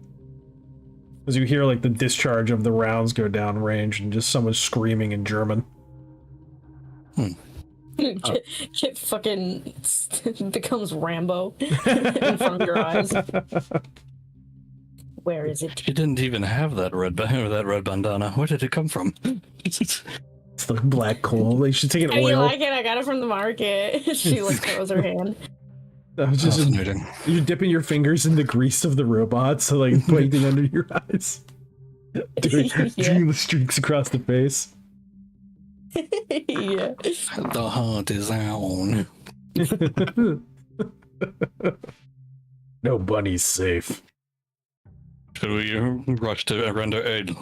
As you hear, like, the discharge of the rounds go down range and just someone screaming in German. It fucking becomes Rambo in front of your eyes. Where is it? She didn't even have that red bandana. Where did it come from? It's the black coal. They should take an How do you oil. like it? I got it from the market. She like throws her hand. That was just Fascinating. you're dipping your fingers in the grease of the robot, so like pointing under your eyes, doing the streaks across the face. Yeah. The hunt is on. No bunny's safe. Should we rush to render aid?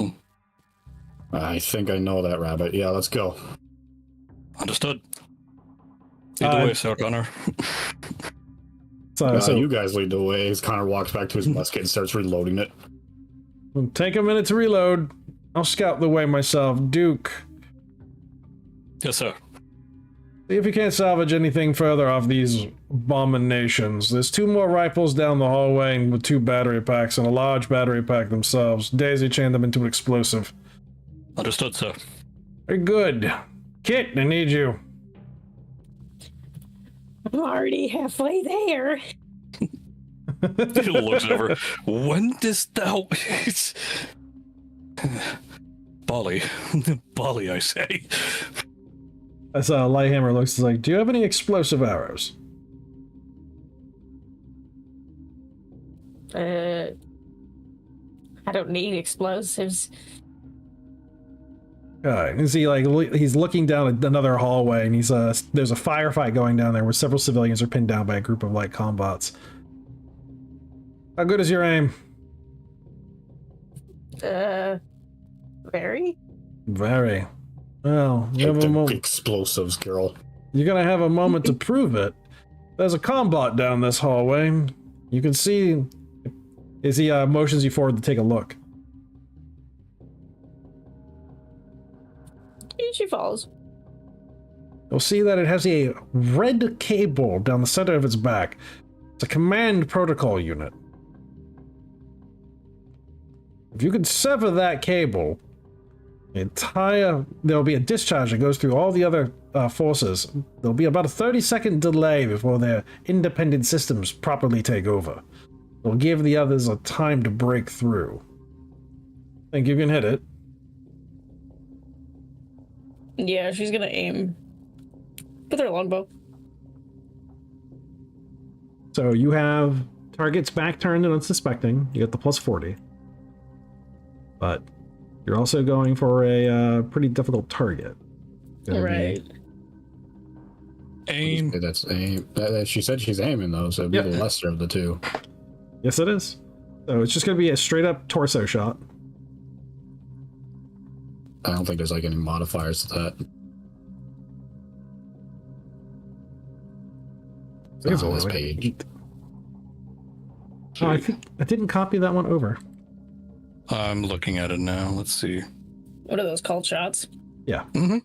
I think I know that rabbit. Yeah, let's go. Understood. Lead the way, Sir Connor. So You guys lead the way as Connor walks back to his musket and starts reloading it. take a minute to reload. I'll scout the way myself. Duke, Yes, sir. see if you can't salvage anything further off these abominations. There's 2 more rifles down the hallway and with 2 battery packs and a large battery pack themselves. Daisy chained them into an explosive. Understood, sir. Very good. Kit, I need you. I'm already halfway there. He looks over. When does thou... Bolly. Bolly, I say. As Lighthammer looks like, do you have any explosive arrows? I don't need explosives. Alright, is he like, he's looking down another hallway and he's there's a firefight going down there where several civilians are pinned down by a group of light combats. How good is your aim? Very? Very. Well, you have Take a the moment. explosives, girl. You're gonna have a moment to prove it. There's a combat down this hallway. You can see, as he motions you forward to take a look. She falls. You'll see that it has a red cable down the center of its back. It's a command protocol unit. If you could sever that cable, there'll be a discharge that goes through all the other forces. There'll be about a 30-second delay before their independent systems properly take over. It'll give the others a time to break through. Think you can hit it? Yeah, she's gonna aim with her longbow. So you have targets back turned and unsuspecting. You get the plus 40. But you're also going for a pretty difficult target. Gonna be- Right. Aim. That's aim. She said she's aiming though, so it'd be Yep. the lesser of the 2. Yes, it is. So it's just going to be a straight up torso shot. I don't think there's like any modifiers to that. It's on only this like page. 8. Oh, I think I didn't copy that one over. I'm looking at it now. Let's see. What are those called shots? Yeah. Mm-hmm.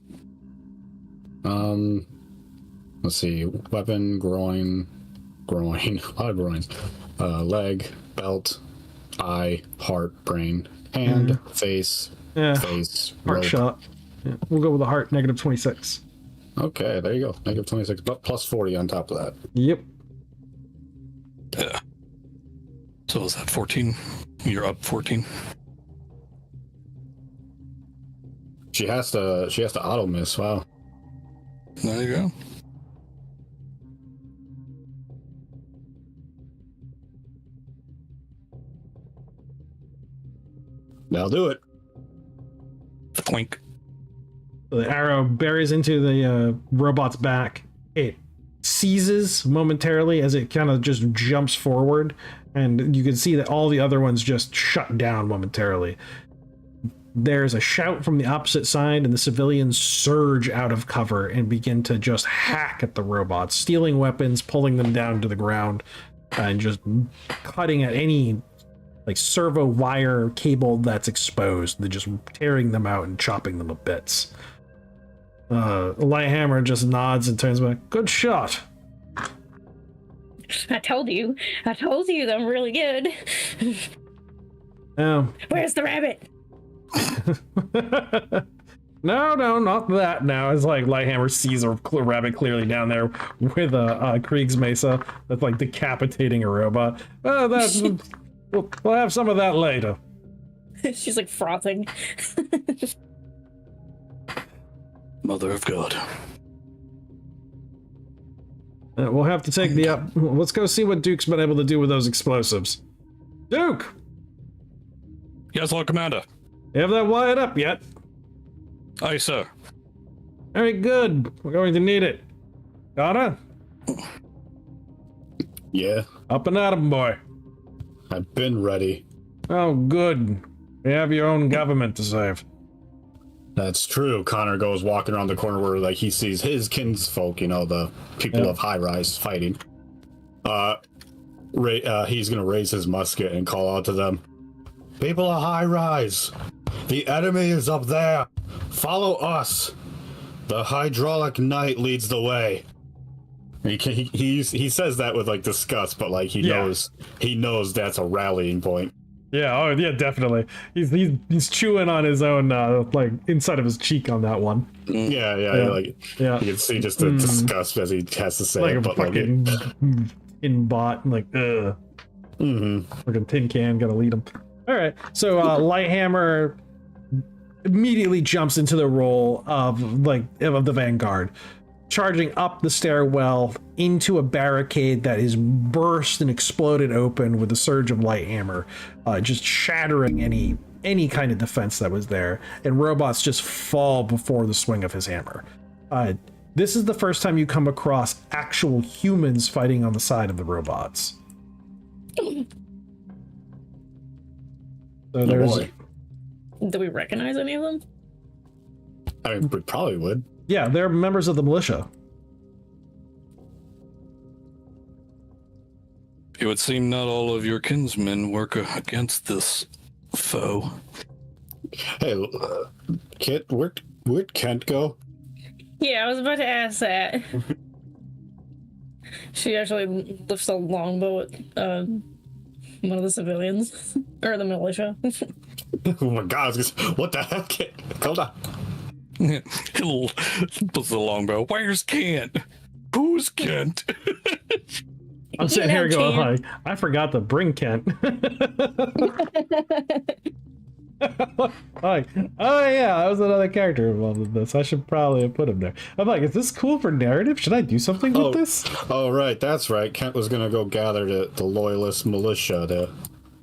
Let's see. Weapon, groin, a lot of groins. Leg, belt, eye, heart, brain, hand, face, Yeah. face, Heart rope. shot. Yeah. We'll go with the heart, negative 26. Okay, there you go. Negative 26, but plus 40 on top of that. Yep. Yeah. So is that 14? You're up 14. She has to auto miss. Wow. There you go. That'll do it. Clink. The arrow buries into the robot's back. It seizes momentarily as it kind of just jumps forward, and you can see that all the other ones just shut down momentarily. There's a shout from the opposite side, and the civilians surge out of cover and begin to just hack at the robots, stealing weapons, pulling them down to the ground, and just cutting at any like servo wire cable that's exposed. They're just tearing them out and chopping them to bits. Lighthammer just nods and turns back. Good shot. I told you I'm really good. Where's the rabbit? No, not that now. It's like Lighthammer sees a rabbit clearly down there with a Krieg's Mesa that's like decapitating a robot. We'll have some of that later. She's like frothing. Mother of God. We'll have to take the up. Let's go see what Duke's been able to do with those explosives. Duke! Yes, Lord Commander. You have that wired up yet? Aye, sir. Very good. We're going to need it. Connor? Yeah, Up and at 'em, boy. I've been ready. Oh, good. You have your own government to save. That's true. Connor goes walking around the corner where like he sees his kinsfolk, you know, the people of High Rise fighting. He's gonna raise his musket and call out to them. People of High Rise, the enemy is up there. Follow us. The hydraulic knight leads the way. He says that with like disgust, but like he knows that's a rallying point. Yeah, oh yeah, definitely. He's chewing on his own like inside of his cheek on that one. Yeah. You can see just the disgust as he has to say Like it, a but fucking tin bot, like ugh. Fucking tin can, gotta lead him. All right, so Lighthammer immediately jumps into the role of the vanguard, charging up the stairwell into a barricade that is burst and exploded open with a surge of Lighthammer, just shattering any kind of defense that was there, and robots just fall before the swing of his hammer. This is the first time you come across actual humans fighting on the side of the robots. So there's, Do we recognize any of them? I mean, we probably would. yeah, they're members of the militia. It would seem not all of your kinsmen work against this foe. Hey, Kit, where'd Kent go? Yeah, I was about to ask that. She actually lifts a longbow at one of the civilians or the militia. Oh my god, what the heck? Kit? Hold on. Puts the longbow. Where's Kent? Who's Kent? I'm sitting here going like, I forgot to bring Kent. Like, oh yeah, that was another character involved in this. I should probably have put him there. I'm like, is this cool for narrative? Should I do something with this? Oh, right, that's right. Kent was gonna go gather the loyalist militia to.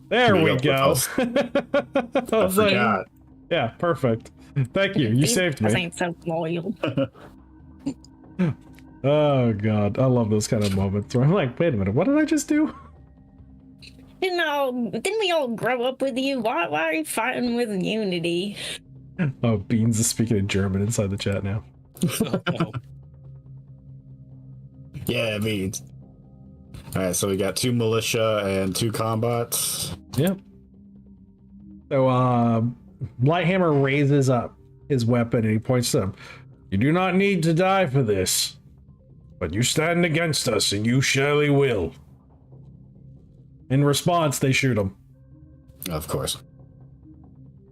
There we up go. with I I was like, forgot. yeah, perfect. Thank you. You saved These me. ain't so loyal. Oh god, I love those kind of moments where I'm like, wait a minute, what did I just do? Didn't we all grow up with you? Why are you fighting with Unity? Oh, Beans is speaking in German inside the chat now. Yeah, it means. All right, so we got 2 militia and 2 combats. Yep. So, Lighthammer raises up his weapon and he points to them. You do not need to die for this, but you stand against us and you surely will. In response, they shoot him. Of course.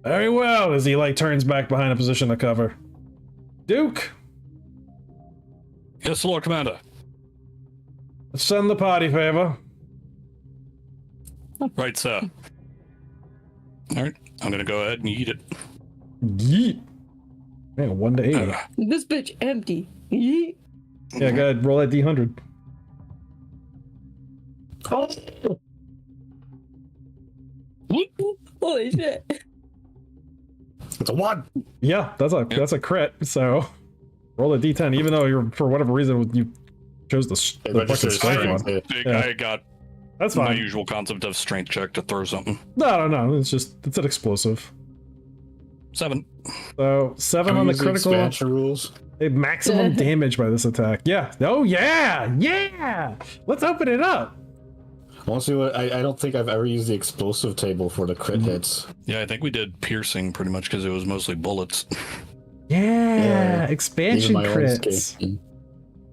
Very well, as he turns back behind a position of cover. Duke, Yes, Lord Commander. let's send the party favor. Right, sir. All right, I'm gonna go ahead and eat it. Yeet. Man, 1 to 80. This bitch empty. Yeet. Yeah, go ahead, roll that D100. Holy shit. It's a 1. Yeah, that's a crit. So roll a D10, even though you're for whatever reason you chose the fucking registers strength strength, one. yeah. I got That's my fine. usual concept of strength check to throw something. No. It's an explosive. 7. So 7 Can we on the use critical. expansion rules. Maximum damage by this attack. Yeah. Oh yeah. Let's open it up. I want to see what I don't think I've ever used the explosive table for the crit hits. Yeah, I think we did piercing pretty much because it was mostly bullets. Yeah. Even Expansion my own crits. game.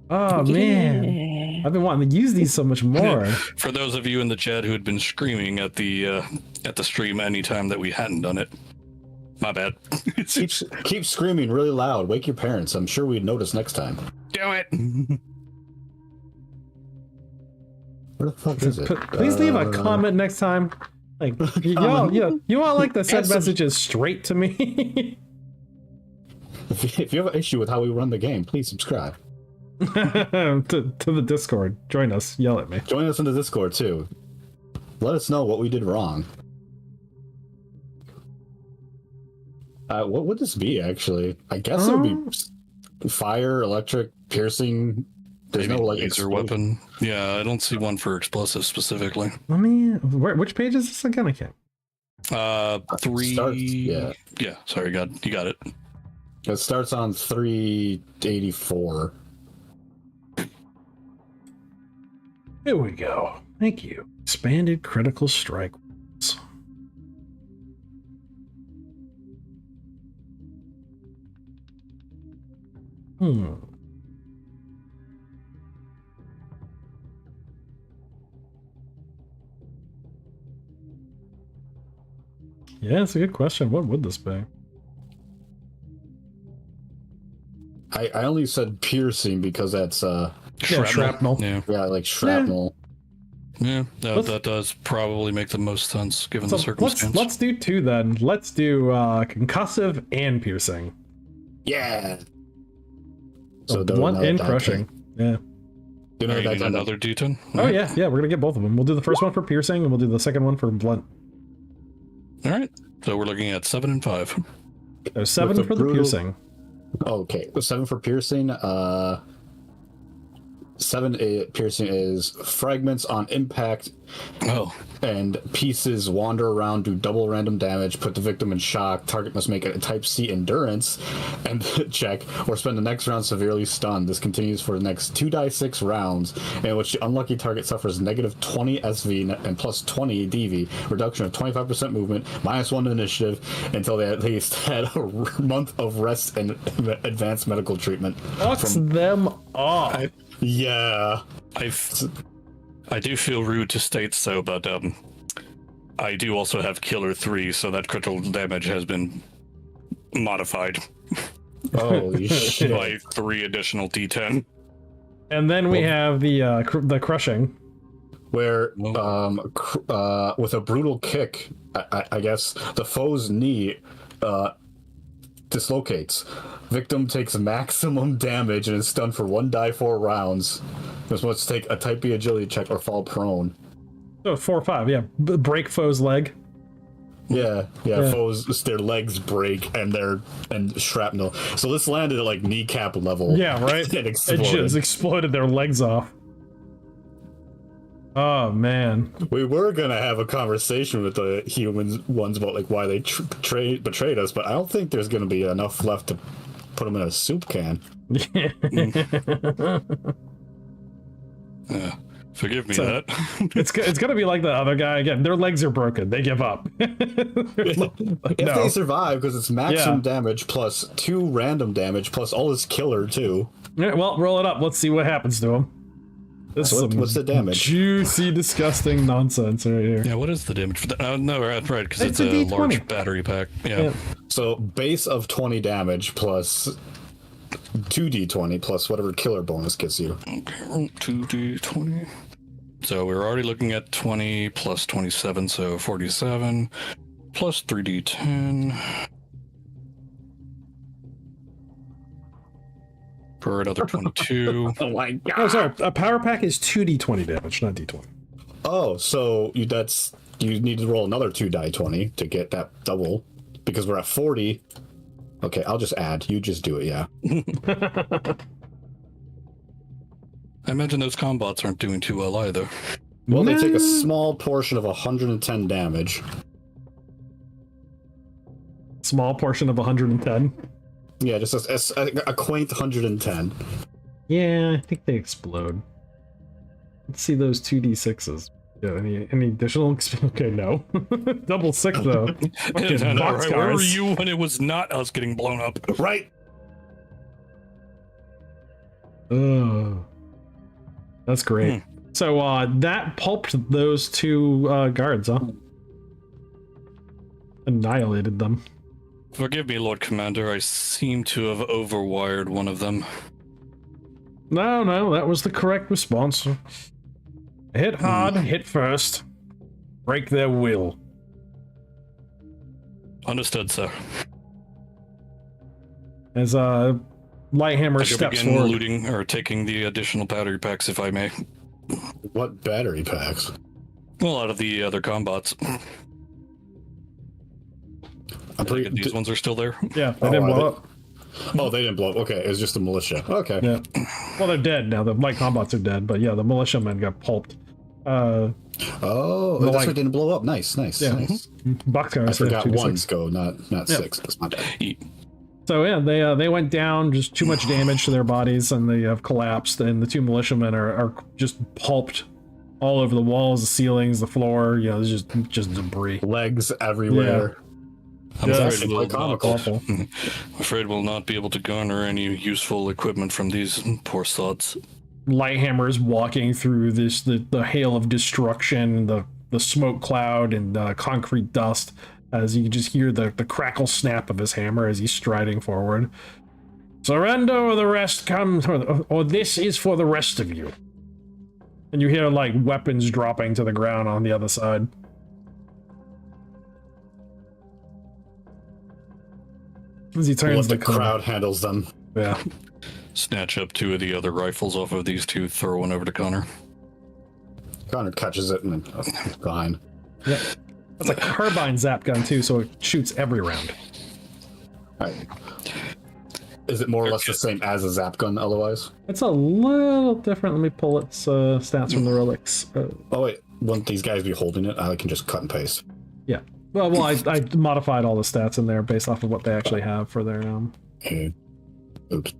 Oh man. Yeah. I've been wanting to use these so much more. For those of you in the chat who had been screaming at the stream anytime that we hadn't done it, my bad. Keep screaming really loud. Wake your parents. I'm sure we'd notice next time. Do it. Where the fuck is it? Please leave a comment next time. Like you want to send Add some- messages straight to me. If you have an issue with how we run the game, please subscribe. to the Discord. Join us. Yell at me. Join us in the Discord too. Let us know what we did wrong. What would this be actually? I guess it would be fire, electric, piercing, There's maybe no like laser explosion. weapon. Yeah, I don't see one for explosives specifically. Let me. Which page is this again? I can't. 3. Yeah. Yeah. Sorry, you got it. It starts on 384. Here we go. Thank you. Expanded critical strike. Hmm. Yeah, it's a good question. What would this be? I only said piercing because that's Shrapnel. Yeah. like shrapnel. Yeah, Let's- that does probably make the most sense given the So circumstance. let's do 2 then. Let's do concussive and piercing. Yeah. So do blunt another and die crushing. Yeah. Do Are another you die need 10. another D10? Oh yeah, we're gonna get both of them. We'll do the first one for piercing, and we'll do the second one for blunt. All right. So we're looking at 7 and 5. So 7 With the for the brutal- piercing. Okay, 7 for piercing. 7 piercing is fragments on impact Oh, and pieces wander around, do double random damage, put the victim in shock. Target must make a type C endurance and check or spend the next round severely stunned. This continues for the next 2d6 rounds, in which the unlucky target suffers negative 20 SV and plus 20 DV, reduction of 25% movement, -1 to initiative, until they at least had a month of rest and advanced medical treatment. Fucks them up. Yeah. I do feel rude to state so, but I do also have Killer 3, so that critical damage has been modified Holy shit. by 3 additional D10. And then we have the crushing. Where with a brutal kick, I guess the foe's knee dislocates. Victim takes maximum damage and is stunned for 1d4 rounds. This must take a type B agility check or fall prone. So 4 or 5, yeah. Break foe's leg. Yeah. Yeah. Foes, their legs break and shrapnel. So this landed at like kneecap level. Yeah, right? It It exploded. just exploded their legs off. Oh man. We were gonna have a conversation with the human ones about like why they betrayed us, but I don't think there's gonna be enough left to put them in a soup can. Forgive me So- that. It's gonna be like the other guy again. Their legs are broken. They give up. If No. they survive, because it's maximum damage plus 2 random damage plus all this killer too. Yeah, well, roll it up. Let's see what happens to him. This So is some what's the damage? juicy, disgusting nonsense right here. Yeah, what is the damage for that? No, right, because It's it's a a D20. large battery pack. Yeah. Yeah. So base of 20 damage plus 2d20 plus whatever killer bonus gets you. Okay, 2d20. So we're already looking at 20 plus 27, so 47 plus 3d10 for another 22. Oh my god. Oh, sorry. A power pack is 2d20 damage, not d20. Oh, so you need to roll another 2 die 20 to get that double because we're at 40. Okay, I'll just add. You just do it, yeah. I imagine those combats aren't doing too well either. Well, they take a small portion of 110 damage. Small portion of 110. Yeah, just a quaint 110. Yeah, I think they explode. Let's see those 2d6s. Yeah, any additional? Okay, no. Double 6 though. Fucking No, right? Where were boxcars. you when it was not us getting blown up? Right? Ugh. That's great. So that pulped those 2 guards, huh? Annihilated them. Forgive me, Lord Commander. I seem to have overwired one of them. No, that was the correct response. Hit hard, hit first. Break their will. Understood, sir. As Lighthammer I shall steps begin forward. looting or taking the additional battery packs, if I may. What battery packs? Well, out of the other combats. I'm pretty. These ones are still there. Yeah, they Oh, didn't are blow they? up. Oh, they didn't blow up. Okay, it was just the militia. Okay. Yeah. Well, they're dead now. The light combats are dead, but yeah, the militiamen got pulped. Oh, that's like- why it didn't blow up. Nice. Yeah. Nice. Boxcars. I forgot 2d6. ones go, not six. That's my bad. So yeah, they went down, just too much damage to their bodies, and they have collapsed. And the two militiamen are just pulped all over the walls, the ceilings, the floor. You know, there's just debris. Legs everywhere. I'm Yeah, afraid it's we'll quite comical. not, Awful. I'm afraid we'll not be able to garner any useful equipment from these poor sods. Lighthammer's walking through the hail of destruction, the smoke cloud and concrete dust, as you just hear the crackle snap of his hammer as he's striding forward. Surrender or the rest comes, or this is for the rest of you. And you hear like weapons dropping to the ground on the other side. As he turns What the crowd handles them. Yeah. Snatch up 2 of the other rifles off of these 2, throw one over to Connor. Connor catches it and then behind. Yeah. It's a carbine zap gun too, so it shoots every round. Right. Is it more or less the same as a zap gun otherwise? It's a little different. Let me pull its stats from the relics. Oh wait, wouldn't these guys be holding it? I can just cut and paste. Yeah. Well, I modified all the stats in there based off of what they actually have for their Oops.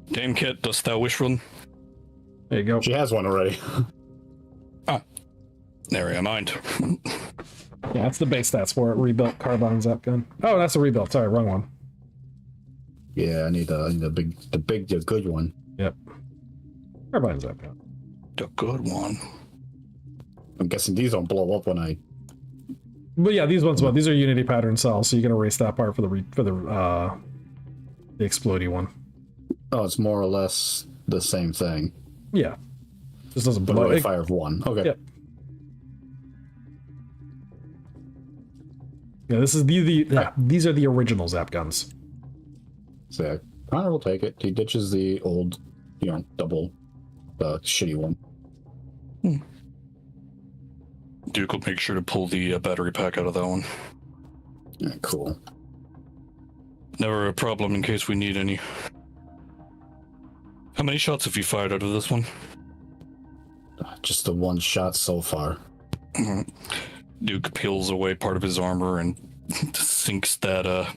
Dame Kit, dost thou wish one? There you go. She has one already. Nary I mind. Yeah, that's the base stats for it. Rebuilt carbine zap gun. Oh, that's a rebuilt. Sorry, wrong one. Yeah, I need the good one. Yep. Carbine zap gun. The good one. I'm guessing these don't blow up when I. But yeah, these ones. Well, these are Unity pattern cells, so you can erase that part for the explodey one. Oh, it's more or less the same thing. Yeah. Just doesn't But blow. rate fire of 1. Okay. Yeah. Yeah, this is these are the original zap guns. So yeah, Connor will take it. He ditches the old, double, shitty one. Duke will make sure to pull the battery pack out of that one. Yeah, cool. Never a problem in case we need any. How many shots have you fired out of this one? Just the one shot so far. Duke peels away part of his armor and sinks that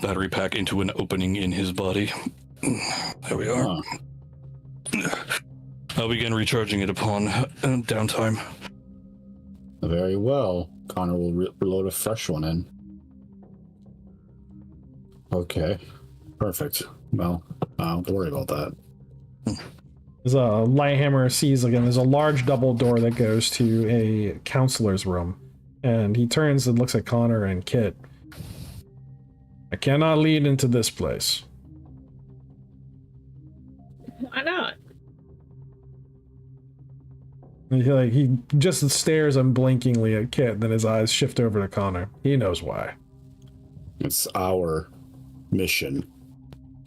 battery pack into an opening in his body. There we are. I'll begin recharging it upon downtime. Very well. Connor will reload a fresh one in. Okay. Perfect. Well, don't worry about that. There's a Lighthammer sees again. There's a large double door that goes to a counselor's room, and he turns and looks at Connor and Kit. I cannot lead into this place. Why not? And he just stares unblinkingly at Kit, then his eyes shift over to Connor. He knows why. It's our mission.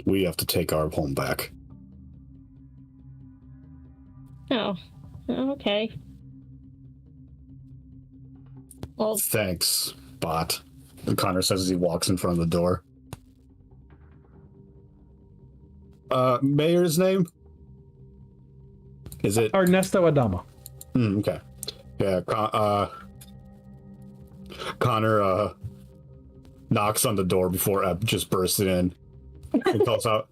We have to take our home back. Oh, okay. Well, Thanks, bot. Connor says as he walks in front of the door. Mayor's name? Is it? Ernesto Adama. Okay. Yeah, Connor knocks on the door before Eb just bursts in. He calls out,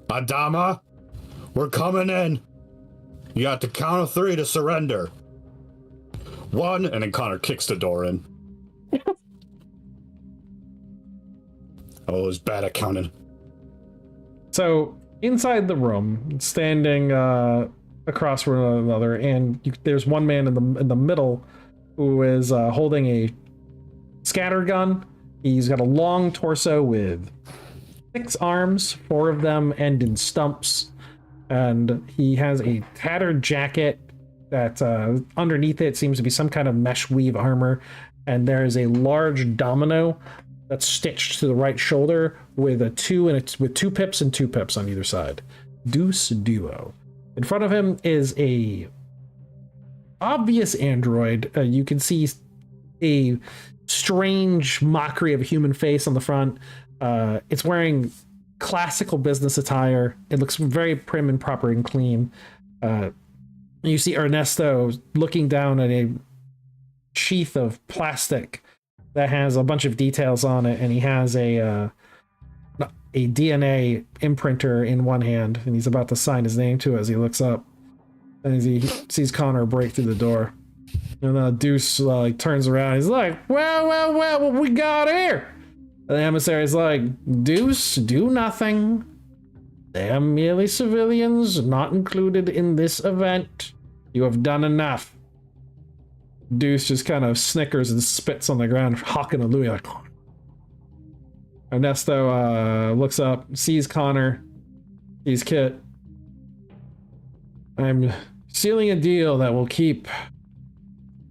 Adama, we're coming in. You got to count of 3 to surrender. 1, and then Connor kicks the door in. Oh, it was bad at counting. So inside the room, standing across from one another, and there's one man in the middle who is holding a scatter gun. He's got a long torso with 6 arms, 4 of them end in stumps, and he has a tattered jacket that underneath it seems to be some kind of mesh weave armor, and there is a large domino that's stitched to the right shoulder with with 2 pips and 2 pips on either side. Deuce duo. In front of him is a obvious android. You can see a strange mockery of a human face on the front. It's wearing classical business attire. It looks very prim and proper and clean. You see Ernesto looking down at a sheath of plastic that has a bunch of details on it, and he has a DNA imprinter in one hand, and he's about to sign his name to it as he looks up, and as he sees Connor break through the door. And Deuce turns around. He's like, well, what we got here? And the emissary's like, Deuce, do nothing. They are merely civilians, not included in this event. You have done enough. Deuce just kind of snickers and spits on the ground, hawking a Louis like. Ernesto looks up, sees Connor, sees Kit. I'm sealing a deal that will keep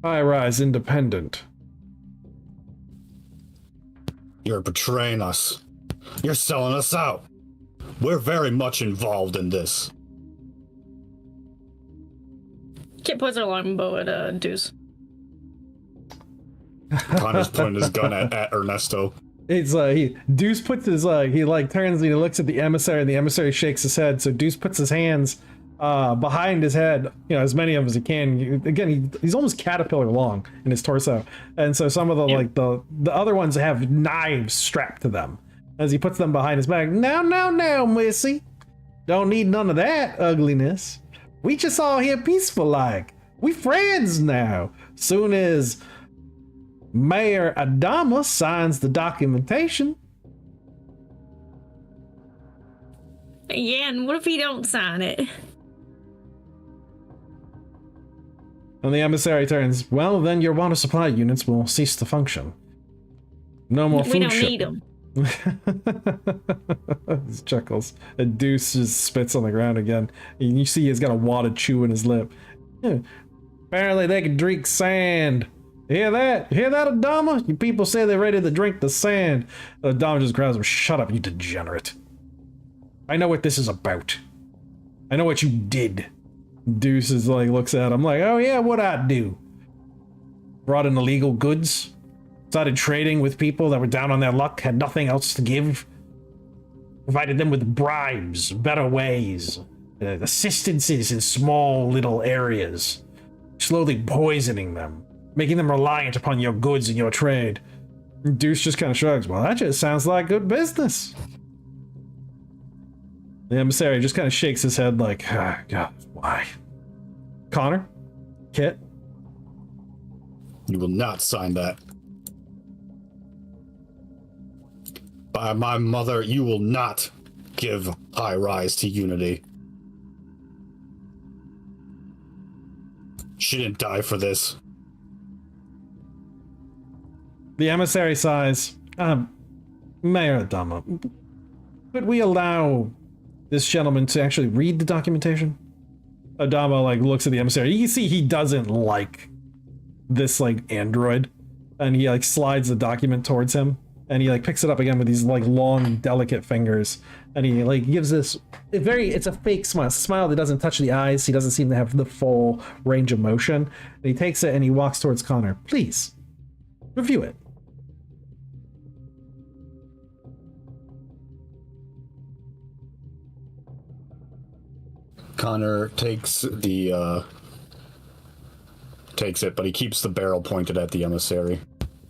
High Rise independent. You're betraying us. You're selling us out. We're very much involved in this. Kit puts her longbow at Deuce. Connor's pointing his gun at Ernesto. It's Deuce puts his he turns and he looks at the emissary, and the emissary shakes his head. So Deuce puts his hands behind his head, as many of them as he can. Again, he's almost caterpillar long in his torso, and so some of the the other ones have knives strapped to them as he puts them behind his back. No, Missy, don't need none of that ugliness. We just all here peaceful like. We friends now. Soon as Mayor Adama signs the documentation. Yeah, and what if he don't sign it? And the emissary turns, well, then your water supply units will cease to function. No more food We don't shipping. need them. He chuckles. And Deuce just spits on the ground again. And you see he's got a wad of chew in his lip. Yeah. Apparently they can drink sand. Hear that? Hear that, Adama? You people say they're ready to drink the sand. Adama just grabs him. Shut up, you degenerate. I know what this is about. I know what you did. Deuce is looks at him like, oh yeah, what'd I do? Brought in illegal goods. Started trading with people that were down on their luck, had nothing else to give. Provided them with bribes, better ways, assistances in small little areas. Slowly poisoning them. Making them reliant upon your goods and your trade. Deuce just kind of shrugs. Well, that just sounds like good business. The emissary just kind of shakes his head like, oh, God, why? Connor? Kit? You will not sign that. By my mother, you will not give High Rise to Unity. She didn't die for this. The emissary sighs. Mayor Adama, could we allow this gentleman to actually read the documentation? Adama looks at the emissary. You can see he doesn't like this android, and he slides the document towards him, and he picks it up again with these long, delicate fingers, and he gives this it's a fake smile. It's a smile that doesn't touch the eyes. He doesn't seem to have the full range of motion. And he takes it and he walks towards Connor. Please review it. Connor takes it, but he keeps the barrel pointed at the emissary.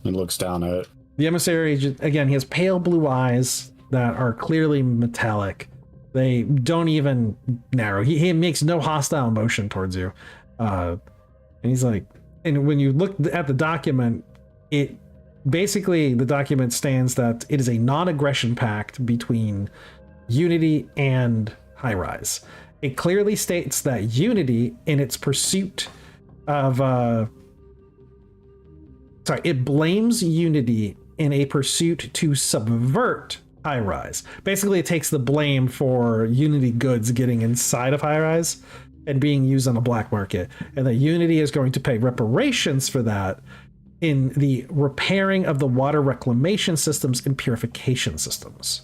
He looks down at it. The emissary, again, he has pale blue eyes that are clearly metallic. They don't even narrow. He makes no hostile emotion towards you. And he's like, and when you look at the document, the document stands that it is a non-aggression pact between Unity and High Rise. It clearly states that Unity, in its pursuit of, it blames Unity in a pursuit to subvert High Rise. Basically, it takes the blame for Unity goods getting inside of High Rise and being used on the black market, and that Unity is going to pay reparations for that in the repairing of the water reclamation systems and purification systems.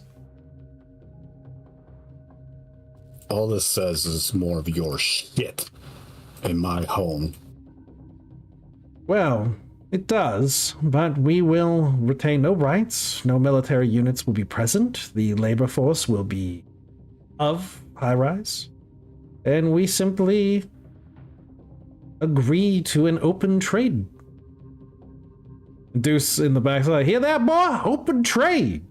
All this says is more of your shit in my home. Well, It does, but we will retain no rights. No military units will be present. The labor force will be of High Rise. And we simply agree to an open trade. Deuce in the back side, hear that, boy? Open trade.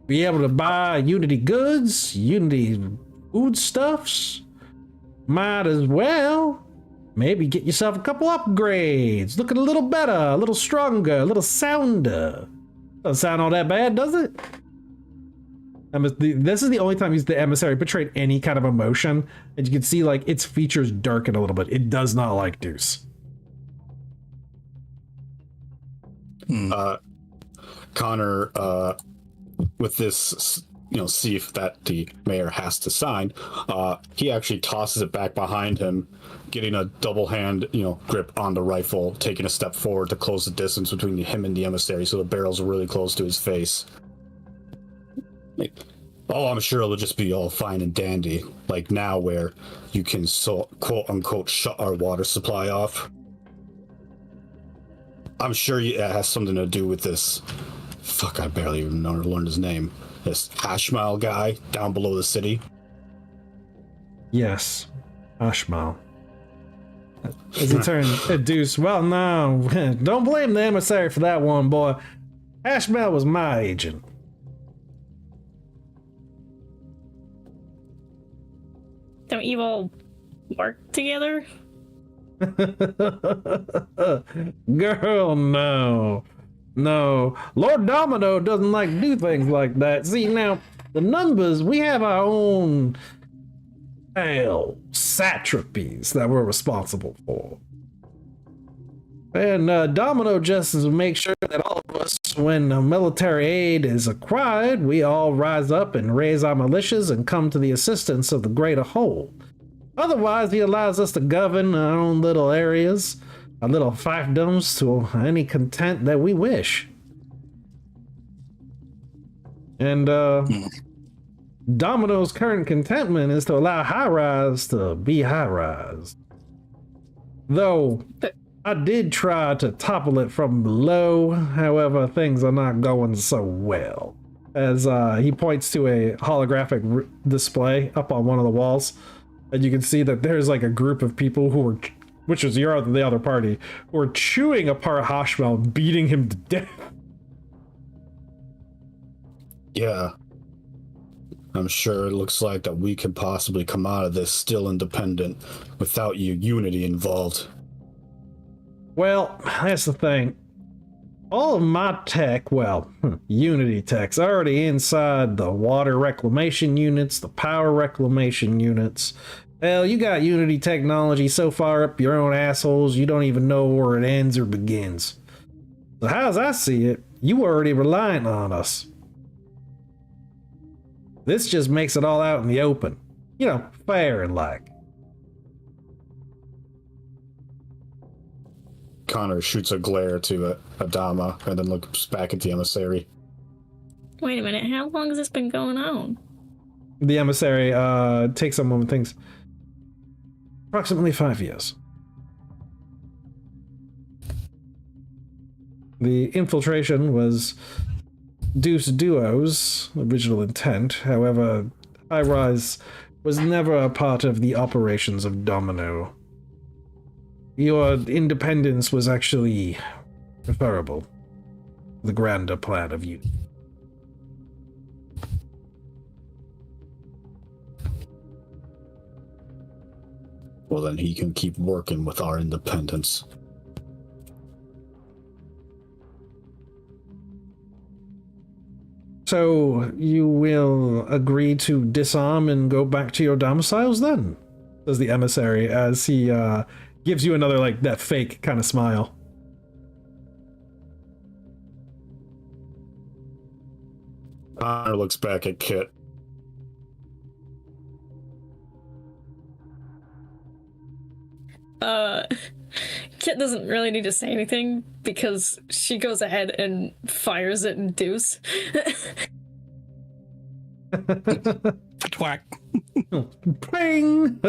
Be able to buy Unity goods, Unity foodstuffs. Might as well maybe get yourself a couple upgrades. Looking a little better, a little stronger, a little sounder. Doesn't sound all that bad, does it? This is the only time the emissary portrayed any kind of emotion, and you can see like its features darken a little bit. It does not like Deuce. Connor, with this, sieve that the mayor has to sign, he actually tosses it back behind him, getting a double hand, grip on the rifle, taking a step forward to close the distance between him and the emissary, so the barrel's really close to his face. Oh, I'm sure it'll just be all fine and dandy, like now where you can quote unquote shut our water supply off. I'm sure it has something to do with this. Fuck, I barely even learned his name. This Ashmal guy down below the city. Yes, Ashmal. As he turned to Deuce, well, no, don't blame the emissary for that one, boy. Ashmal was my agent. Don't you all work together? Girl, no. No. Lord Domino doesn't like to do things like that. See, now, the numbers, we have our own satrapies that we're responsible for. And Domino just to make sure that all of us, when military aid is acquired, we all rise up and raise our militias and come to the assistance of the greater whole. Otherwise, he allows us to govern our own little areas, our little fiefdoms to any content that we wish. And Domino's current contentment is to allow High Rise to be High Rise. Though I did try to topple it from below, however, things are not going so well. As he points to a holographic display up on one of the walls, and you can see that there's like a group of people who were, which is the other party, who are chewing apart Hashmal, beating him to death. Yeah. I'm sure it looks like that we could possibly come out of this still independent without Unity involved. Well, that's the thing. All of my tech, Unity tech's already inside the water reclamation units, the power reclamation units. Hell, you got Unity technology so far up your own assholes, you don't even know where it ends or begins. So as I see it, you already reliant on us. This just makes it all out in the open. Fair and like. Connor shoots a glare to Adama and then looks back at the emissary. Wait a minute, how long has this been going on? The emissary takes a moment, thinks. Approximately 5 years. The infiltration was Deuce Duo's original intent. However, High Rise was never a part of the operations of Domino. Your independence was actually preferable. The grander plan of you. Well, then he can keep working with our independence. So, you will agree to disarm and go back to your domiciles then? Says the emissary as he gives you another, that fake kind of smile. Connor looks back at Kit. Kit doesn't really need to say anything because she goes ahead and fires it in Deuce. Twack. Bang!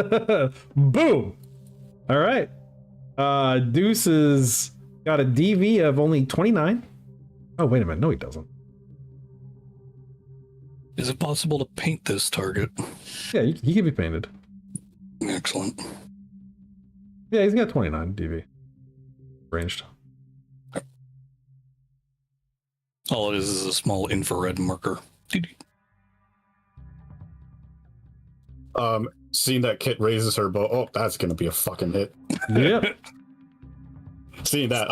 Boom! All right. Deuce is Got a DV of only 29. Oh, wait a minute. No, he doesn't. Is it possible to paint this target? Yeah, he can be painted. Excellent. Yeah, he's got 29 DV. Ranged. All it is a small infrared marker. Seeing that Kit raises her bow, oh, that's gonna be a fucking hit. Yep. Seeing that,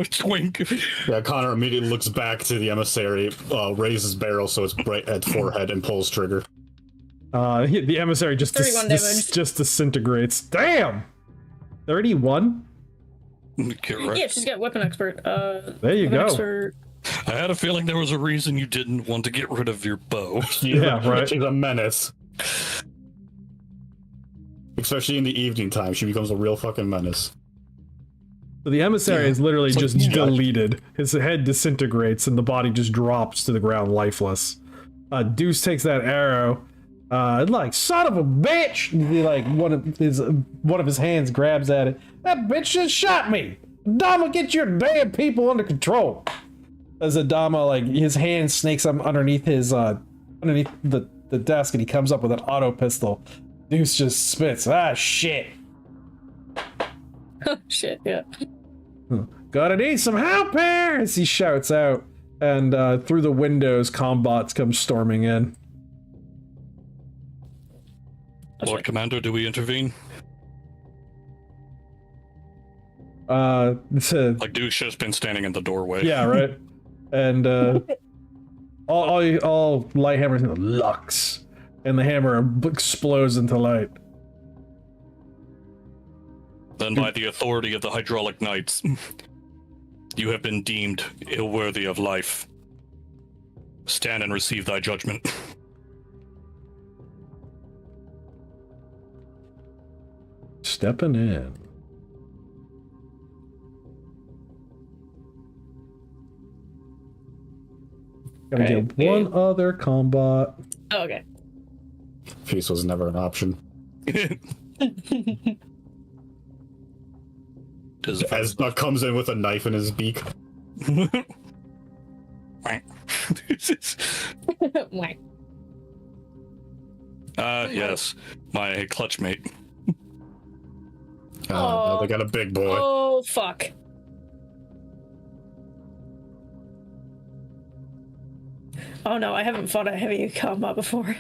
twink. yeah, Connor immediately looks back to the emissary, raises barrel so it's right at forehead, and pulls trigger. The emissary just 31 damage. just disintegrates. Damn. 31. Correct. Yeah, she's got weapon expert. There you weapon go. Expert. I had a feeling there was a reason you didn't want to get rid of your bow. Yeah, right. She's a menace. Especially in the evening time, she becomes a real fucking menace. So the emissary is literally It's like, just yeah. deleted. His head disintegrates and the body just drops to the ground lifeless. Deuce takes that arrow, like, son of a bitch! And like one of his hands grabs at it. That bitch just shot me! Adama, get your damn people under control! As Adama, like, his hand snakes up underneath his underneath the desk, and he comes up with an auto pistol. Deuce just spits. Ah, shit. Shit, yeah. Gotta need some help here! As he shouts out, and through the windows, combots come storming in. Lord Commander, do we intervene? Like Duke's just been standing in the doorway. Yeah, right. And all light hammers Lux, and the hammer explodes into light. Then by the authority of the Hydraulic Knights, you have been deemed ill-worthy of life. Stand and receive thy judgment. Stepping in. Gotta Okay. get one other combat. Oh, okay. Peace was never an option. As Buck comes in with a knife in his beak. Whack. Yes, my clutch mate. They got a big boy. Oh, fuck. Oh no, I haven't fought a heavy combat before.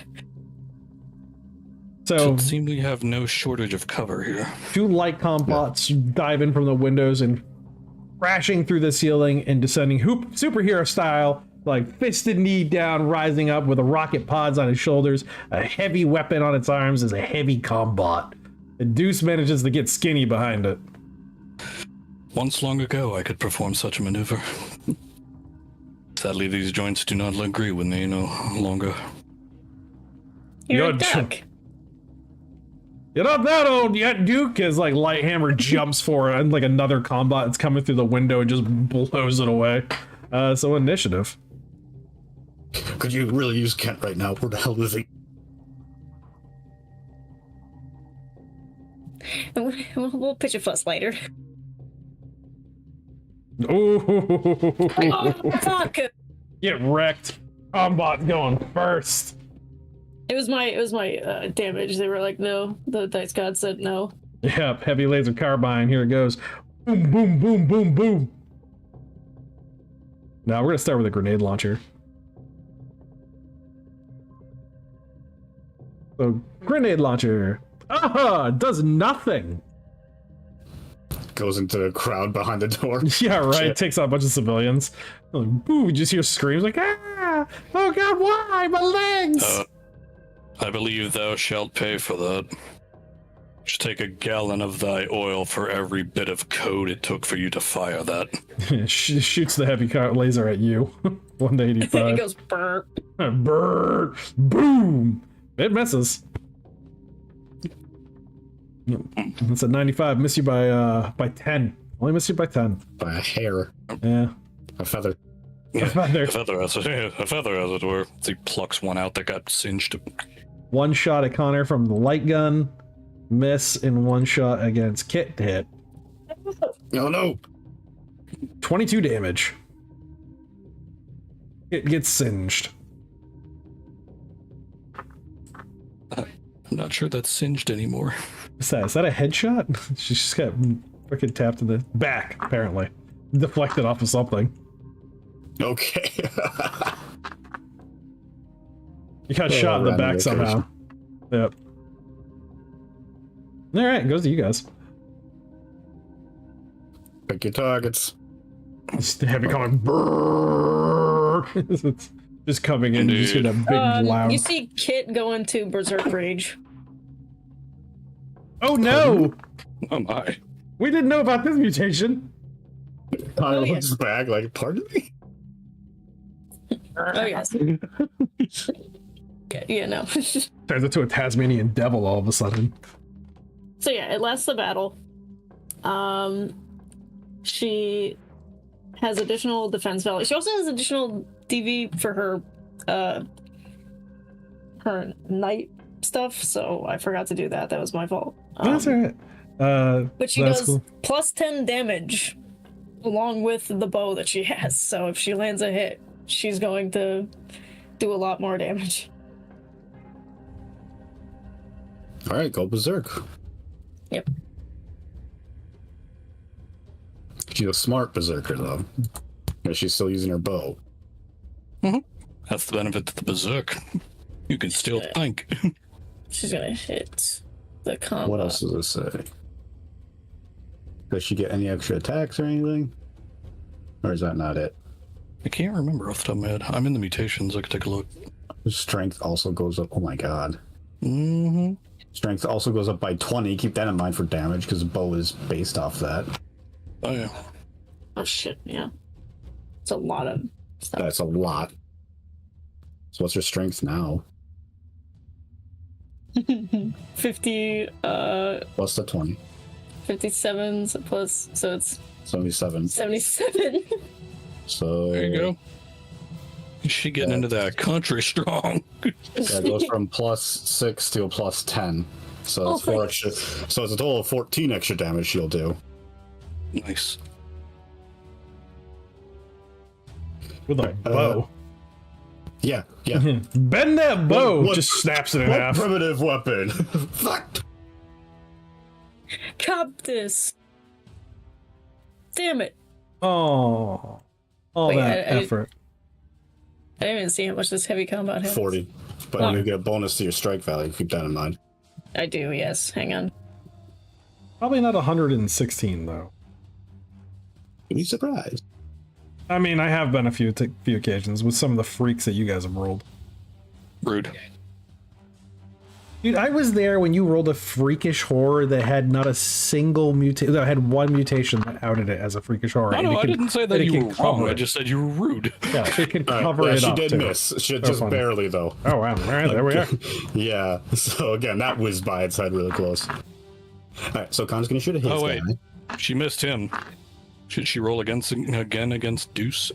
So It seems we have no shortage of cover here. two light combats dive in from the windows and crashing through the ceiling and descending superhero style, like fisted knee down, rising up with a rocket pods on his shoulders, a heavy weapon on its arms as a heavy combat. And Deuce manages to get skinny behind it. Once long ago, I could perform such a maneuver. Sadly, these joints do not agree with me no longer. You're You're a duck. You're not that old yet, Duke, as like Lighthammer jumps for it, and like another combat that's coming through the window and just blows it away. So initiative. Could you really use Kent right now? Where the hell is he? We'll pitch a fuss later. Ooh. Oh, fuck! Get wrecked. Combat going first. It was my damage. They were like, no. The Dice God said no. Yep, heavy laser carbine. Here it goes. Boom, boom, boom, boom, boom. Now we're gonna start with a grenade launcher. So, grenade launcher. Ah, does nothing. Goes into the crowd behind the door. Yeah, right. Shit. Takes out a bunch of civilians. Like, boo! You just hear screams like, ah! Oh god, why? My legs! I believe thou shalt pay for that. Should take a gallon of thy oil for every bit of code it took for you to fire that. Shoots the heavy laser at you. It 185. goes burr. Brrr, boom! It misses. It's a 95. Miss you by 10. Only miss you by 10. By a hair. Yeah. A feather. Yeah, feather. a feather, as it were. He plucks one out that got singed. One shot at Connor from the light gun. Miss, and one shot against Kit to hit. Oh no! 22 damage. It gets singed. I'm not sure that's singed anymore. What's that? Is that a headshot? She just got freaking tapped in the back, apparently. Deflected off of something. Okay. You got shot in the back somehow. Yep. Alright, goes to you guys. Pick your targets. Just heavy coming. It's just coming in, just get a big loud. You see Kit go into Berserk Rage. Oh no! Oh my. We didn't know about this mutation. Kyle yeah. looks back like, pardon me? Oh, yes. Yeah, no. Turns into a Tasmanian devil all of a sudden. So yeah, it lasts the battle. She has additional defense value. She also has additional DV for her knight stuff, so I forgot to do that. That was my fault. That's alright. But she that's does cool. plus 10 damage along with the bow that she has. So if she lands a hit, she's going to do a lot more damage. All right, go berserk. Yep. She's a smart berserker, though. But she's still using her bow. That's the benefit of the berserk. You can still think. She's gonna hit the combo. What else does it say? Does she get any extra attacks or anything? Or is that not it? I can't remember off the top of my head. I'm in the mutations. I could take a look. Strength also goes up. Oh my god. Mm-hmm. Strength also goes up by 20. Keep that in mind for damage, because bow is based off that. Oh yeah. Oh shit, yeah. It's a lot of stuff. That's a lot. So what's her strength now? 50, Plus the 20. 57 plus, so it's 77. 77. So There you go. She getting into that country strong. that goes from plus 6 to a plus 10. So it's Oh 4 my- extra. So it's a total of 14 extra damage she'll do. Nice. With a bow. Yeah, yeah. Bend that bow! What- just snaps it in What half. primitive weapon? Fuck. Cop this. Damn it. Oh. All Wait, that I- effort. I didn't even see how much this heavy combat has. 40. But Oh. you get a bonus to your strike value. Keep that in mind. I do, yes. Hang on. Probably not 116, though. You'd be surprised. I mean, I have been a few occasions with some of the freaks that you guys have rolled. Rude. Dude, I was there when you rolled a freakish horror that had not a single mutation. That had one mutation that outed it as a freakish horror. No, and no, it I could- didn't say and that it you could were cover wrong. I it. just said you were rude. Yeah, it could All right, cover yeah, it she up, did too. miss. She So just funny. barely, though. Oh, wow. All right, there we are. Yeah. So again, that whizzed by its head really close. All right. So Con's gonna shoot a hit. Oh wait, she missed him. Should she roll again against Deuce?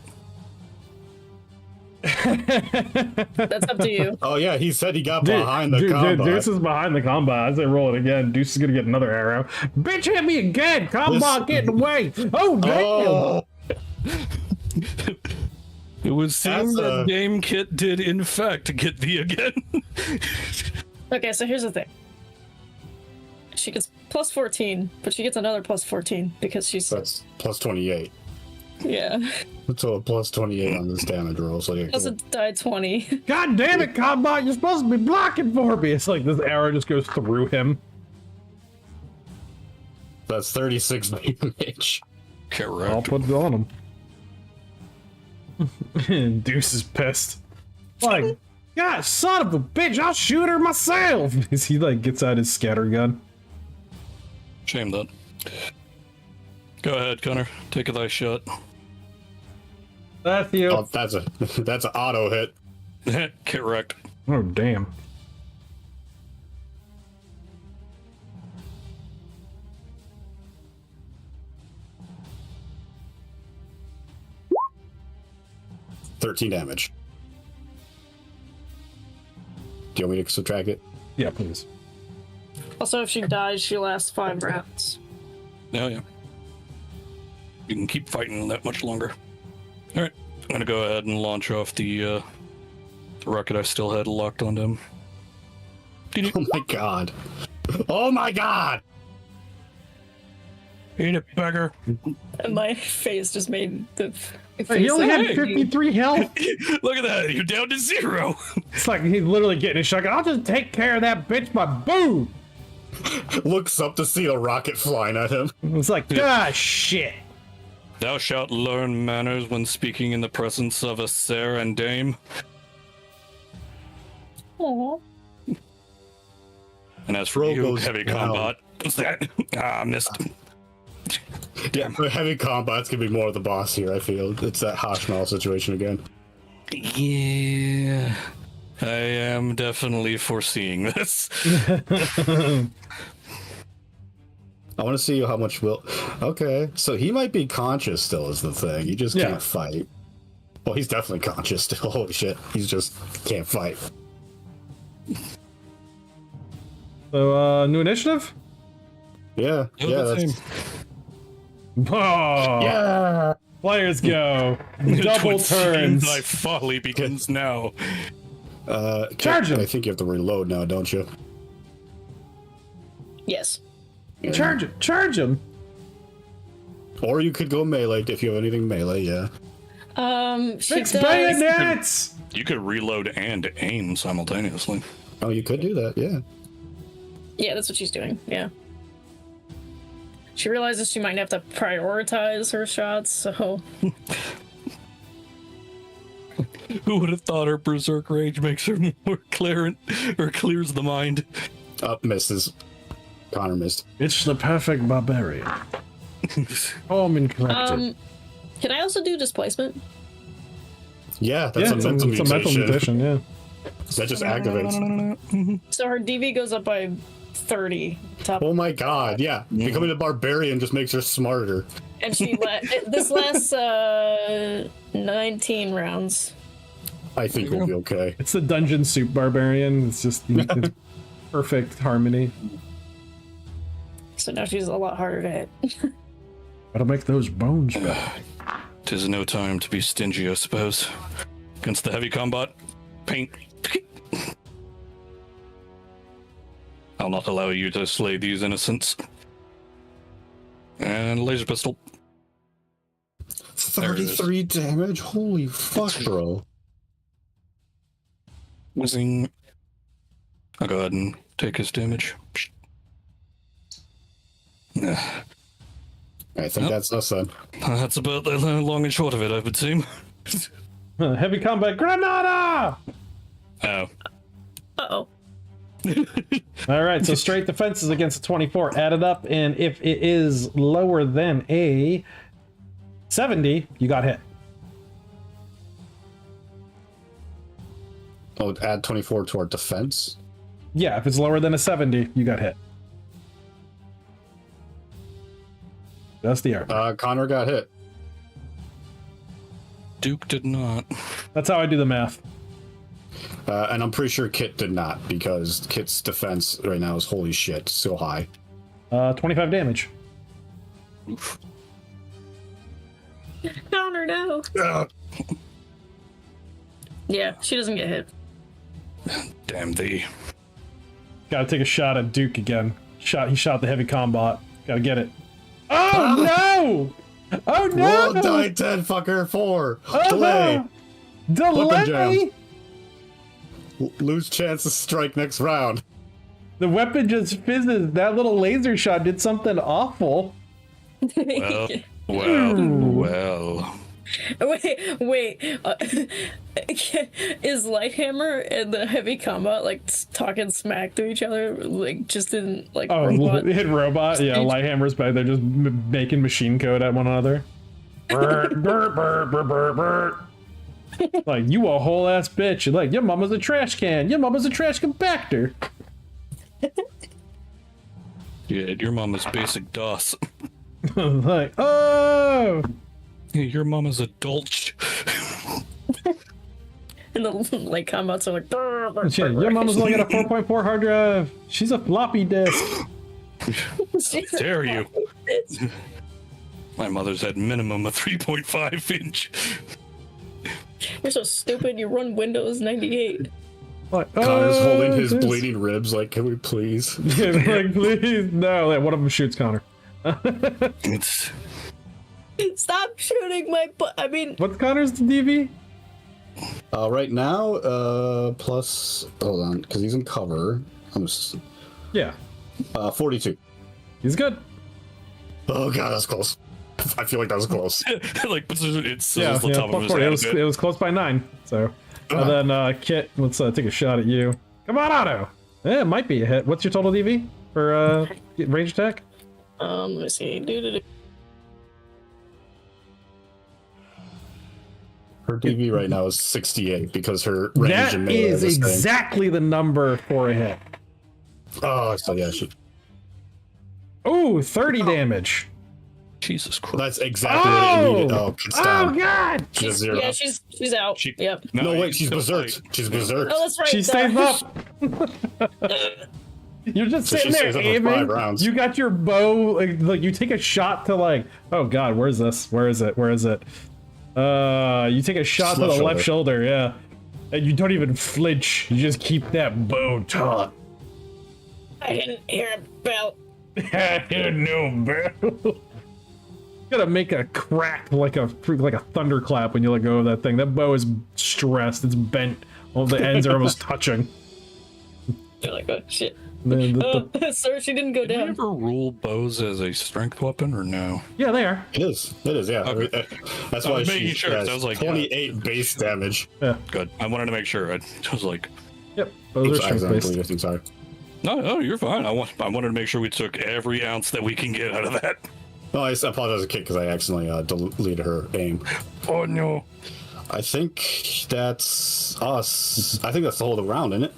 That's up to you. Oh yeah, he said he got behind the combat. Deuce is behind the combat. I say roll it again. Deuce is gonna get another arrow. Bitch hit me again. Combat getting away. Oh, damn. Oh, It would seem That's that a- Game Kit did in fact get thee again. Okay, so here's the thing. She gets plus 14, but she gets another plus 14 because she's... that's plus 28. Yeah. So a plus 28 on this damage roll. So yeah, Also die 20. God damn it, combat. You're supposed to be blocking for me. It's like this arrow just goes through him. that's 36 damage. I'll Correct. put it on him. And Deuce is pissed. Like, God, son of a bitch, I'll shoot her myself. As he like gets out his scatter gun. Shame that. Go ahead, Connor. Take a nice shot. That's you. Oh, that's an auto hit. Correct. Oh, damn. $13 damage. Do you want me to subtract it? Yeah, please. Also, if she dies, she lasts 5 rounds. Yeah, yeah. You can keep fighting that much longer. All right, I'm gonna go ahead and launch off the rocket I still had locked onto him. Oh my god. Oh my god! Eat it, beggar. And my face just made the. He only had Hey. 53 health. Look at that, you're down to 0. It's like he's literally getting a shotgun. I'll just take care of that bitch by boom. Looks up to see a rocket flying at him. It's like, ah, shit. Thou shalt learn manners when speaking in the presence of a sir and dame. Aww. And as for Bro you, goes heavy down. combat, what's that? Ah, missed. Yeah, but heavy combat's gonna be more of the boss here, I feel. It's that Hashmal situation again. Yeah, I am definitely foreseeing this. I want to see how much will. Okay, so he might be conscious still, is the thing. He just Yeah. can't fight. Well, he's definitely conscious still. Holy shit. He's just can't fight. So, new initiative? Yeah, Yeah, yeah, that's that's. Oh, Yeah! players go. Double Twixt turns. Thy folly begins now. Charge him. I think you have to reload now, don't you? Yes. Charge him. Charge him. Or you could go melee if you have anything melee, yeah. She Fix does. bayonets. You could reload and aim simultaneously. Oh, you could do that, yeah. Yeah, that's what she's doing. Yeah. She realizes she might have to prioritize her shots, so. Who would have thought her berserk rage makes her more clearant or clears the mind? Up misses. Connor missed. It's the perfect barbarian. Calm and collected. Can I also do displacement? Yeah, that's it's a mental it's a mental mutation. mutation, yeah. That just activates. So her DV goes up by 30. Top, Oh my god, yeah. Becoming a barbarian just makes her smarter. and she this lasts 19 rounds. I think we'll be okay. It's the dungeon soup barbarian. It's just it's perfect harmony. So now she's a lot harder to hit. Gotta make those bones better. 'Tis no time to be stingy, I suppose. Against the heavy combat, paint. I'll not allow you to slay these innocents. And laser pistol. 33 damage? Holy fuck, bro. Whizzing. I'll go ahead and take his damage. I think that's us then. That's about the long and short of it, I would seem. Heavy combat granada. Oh. Uh-oh. All right, so straight defenses against a 24 added up, and if it is lower than a 70, you got hit. Oh, add 24 to our defense. Yeah, if it's lower than a 70, you got hit. That's the arc. Connor got hit. Duke did not. That's how I do the math. And I'm pretty sure Kit did not, because Kit's defense right now is holy shit, so high. 25 damage. Oof. Counter, no. Yeah, she doesn't get hit. Damn thee. Gotta take a shot at Duke again. He shot the heavy combat. Gotta get it. Oh no! Oh no! Roll die 10, fucker. 4. Oh, Delay. Delay! jam. Lose chance to strike next round. The weapon just fizzes. That little laser shot did something awful. Well, well. Wait. Is Lighthammer and the heavy combat like talking smack to each other, like just in like Oh, robot? hit robot. Yeah, Lighthammer's back. They're just making machine code at one another. Burt, burt, burt, burt, burt, burt. Like, you a whole ass bitch. You're like, your mama's a trash can. Your mama's a trash compactor. Yeah, your mama's basic DOS. Like, oh! Your mama's a dolch. And the like combats are like. Shit, your mama's looking at a 4.4 hard drive. She's a floppy disk. Dare you? My mother's had minimum a 3.5 inch. You're so stupid. You run Windows 98. Like, Connor's holding his this- bleeding ribs. Like, can we please? Yeah, like, please, no. Like, one of them shoots Connor. It's Stop shooting my butt. I mean, What's Connor's DV? Right now, plus. Hold on, because he's in cover. I'm just. Yeah, 42. he's good. Oh god, that's close. I feel like that was close. like it's Yeah, the yeah, top of plus his 40. head It a was, bit. it was close by 9. So, and then Kit, let's take a shot at you. Come on, Otto. Yeah, it might be a hit. What's your total DV for range attack? let me see. Her DV right now is 68 because her range That and melee is the same. exactly the number for a hit. Oh, so yeah, Ooh, 30 damage. Jesus Christ. that's exactly what it needed. Oh, it's Oh down. God! Just zero. Yeah, she's out. She- Yep. No, you wait, she's still berserked. fight. She's berserked. Oh, that's right. She stays up. You're just So she sitting there stays up for aiming. 5 rounds. You got your bow. Like you take a shot to like. Oh God, where's this? Where is it? Where is it? You take a shot to the Left left shoulder. Yeah, and you don't even flinch. You just keep that bow taut. I didn't hear a bell. No bell. Gotta make a crack like a thunderclap when you let go of that thing. That bow is stressed. It's bent. All the ends are almost touching. You're like, oh shit. The- Sir, she didn't go Did we down. ever rule bows as a strength weapon or no? yeah, they are. It is, yeah. Okay. That's I why was making she sure, has I was like, 28 base damage. Yeah. Good. I wanted to make sure. I was like, Yep. Those Oops, are I strength based. accidentally, I'm sorry. no, you're fine. I wanted to make sure we took every ounce that we can get out of that. No, I apologize to Kit because I accidentally deleted her aim. Oh no. I think that's us. I think that's the whole round, isn't it?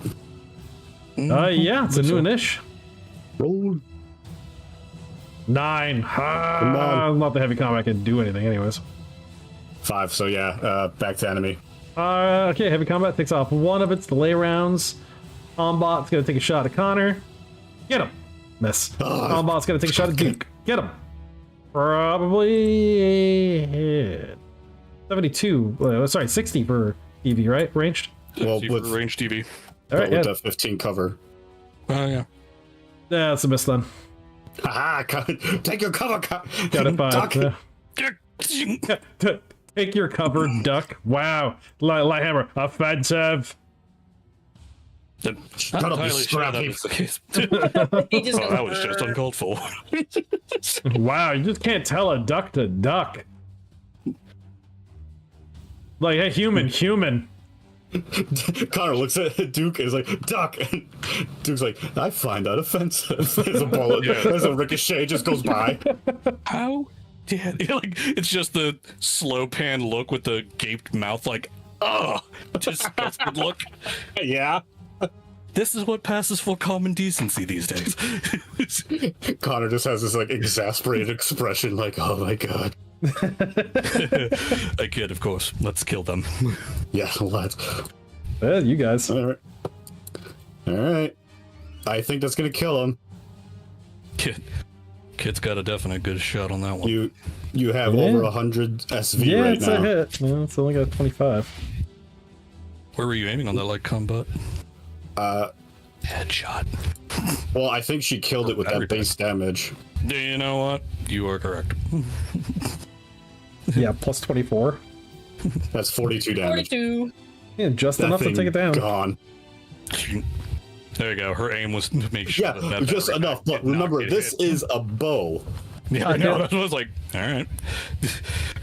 Yeah, it's a new niche. Roll. 9. on. Not the heavy combat can do anything, anyways. 5, so yeah, back to enemy. Okay, heavy combat takes off one of its delay rounds. Ombot's gonna take a shot at Connor. Get him. Miss. Ombot's gonna take a shot at Duke. Get him. Probably hit. 72. Sorry, 60 for EV, right? Ranged. Well, See with- for range TV. All right, with yeah. the 15 cover. Oh yeah. Yeah, that's a miss then. Haha, take your cover, Got it by. Duck. Take your cover, duck. Wow. Lighthammer, offensive. Not Gotta be entirely sure that scrappy. was the case. He just Oh, goes, that was just uncalled for. Wow, you just can't tell a duck to duck. Like, hey, human. Connor looks at Duke and is like, Duck. And Duke's like, I find that offensive. There's a bullet. Yeah. There's a ricochet, just goes by. How did like it's just the slow pan look with the gaped mouth, like, oh, disgusted look. Yeah. This is what passes for common decency these days. Connor just has this like exasperated expression, like, oh my god. I kid, of course. Let's kill them. Yeah, let's. You guys. All right. I think that's gonna kill him. Kid's got a definite good shot on that one. You have Yeah. over 100 SV Yeah, right it's now. a hit. No, it's only got 25. Where were you aiming on that light combat? Headshot. Well, I think she killed it with Battery that base damage. You know what? You are correct. Yeah, plus 24. That's 42 damage. 42. Yeah, just That enough to thing take it down. Gone. There you go. Her aim was to make sure Yeah, that just battery enough. did But not remember, get this hit. is a bow. Yeah, I know. I was like, all right.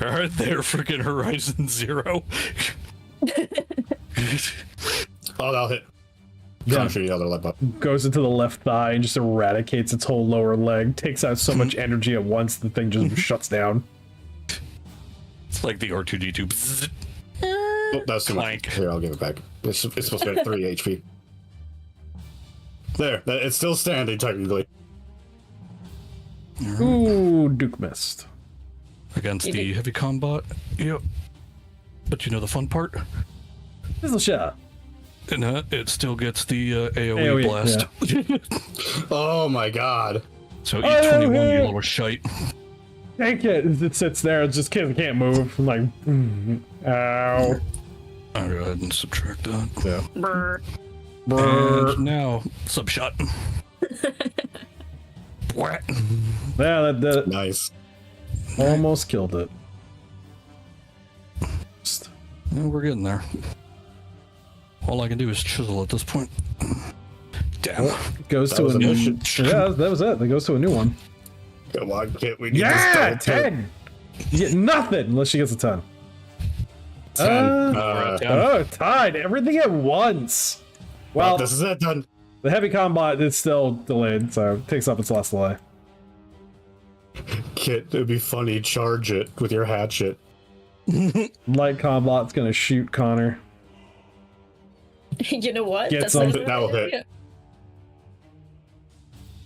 All right, there, freaking Horizon Zero. Oh, that'll hit. Yeah. Contra the other leg button. Goes into the left thigh and just eradicates its whole lower leg. Takes out so much energy at once, the thing just shuts down. It's like the R2D2. Oh, that's too Clank. much. Here, I'll give it back. It's supposed to be at 3 HP. There, it's still standing technically. Ooh, Duke missed. Against the heavy combat. Yep. But you know the fun part? Pistol shot. And it still gets the AoE, AoE blast. Oh my god. So Oh, E21, you hey. little shite. Take it. It sits there. It just can't move. I'm like, ow. I'll go ahead and subtract that. Yeah. Brr. And now, subshot. What? Yeah, that Nice. almost killed it. Yeah, we're getting there. All I can do is chisel at this point. Damn. Goes That to was a a new. mission. Yeah, that was it. It goes to a new one. Come on, kid. We need Yeah, this double 10. You get nothing unless she gets a 10. 10. Oh, tied. Everything at once. Well, this is it done. the heavy combat is still delayed, so it takes up its last delay. Kit, it'd be funny. Charge it with your hatchet. Light combat's gonna shoot Connor. You know what? Get That's something. not- That'll hit.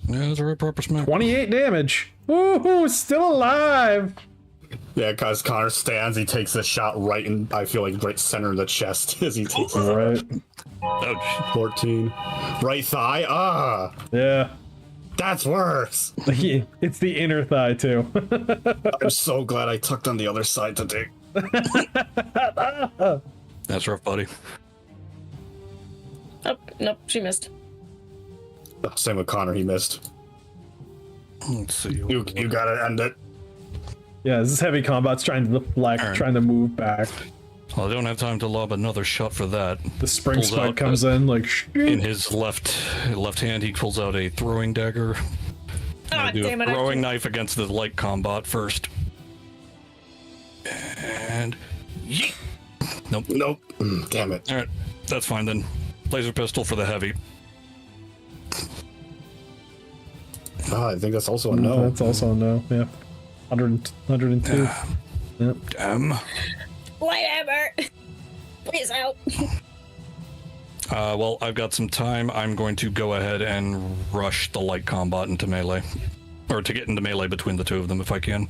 Yeah, that's a right proper smack. 28 damage. Woohoo! Still alive. Yeah, because Connor stands, he takes a shot right in, I feel like, right center of the chest as he takes All right. Ouch. 14. Right thigh? Ah! Yeah. That's worse! It's the inner thigh too. I'm so glad I tucked on the other side today. That's rough, buddy. Oh, nope, she missed. Same with Connor, he missed. Let's see. You gotta end it. Yeah, this is heavy combat's trying to deflect, Alright. trying to move back. Well, I don't have time to lob another shot for that. The spring Pulls spike out comes in like In his left hand, he pulls out a throwing dagger. Ah, Do damn a it. throwing knife against the light combat first. And yeet. Nope. Nope. Damn it. All right, that's fine then. Laser pistol for the heavy. I think that's also a no. That's also a no. Yeah. 102. Yep. Damn. Lighthammer! Please help. Well, I've got some time. I'm going to go ahead and rush the light combat into melee. Or to get into melee between the two of them if I can.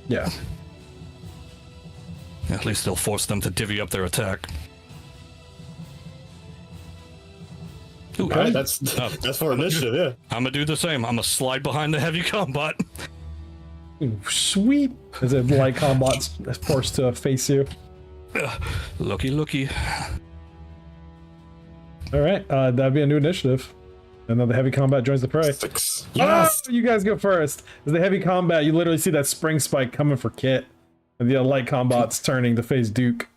Yeah. At least they'll force them to divvy up their attack. Ooh, Alright, that's for initiative, yeah. I'm gonna do the same. I'm gonna slide behind the heavy combat. Ooh, sweet. As a light combat's forced to face you. Looky. All right, that'd be a new initiative. And then the heavy combat joins the fray. 6. Yes! You guys go first. As the heavy combat, you literally see that spring spike coming for Kit. And the light combat's turning to face Duke.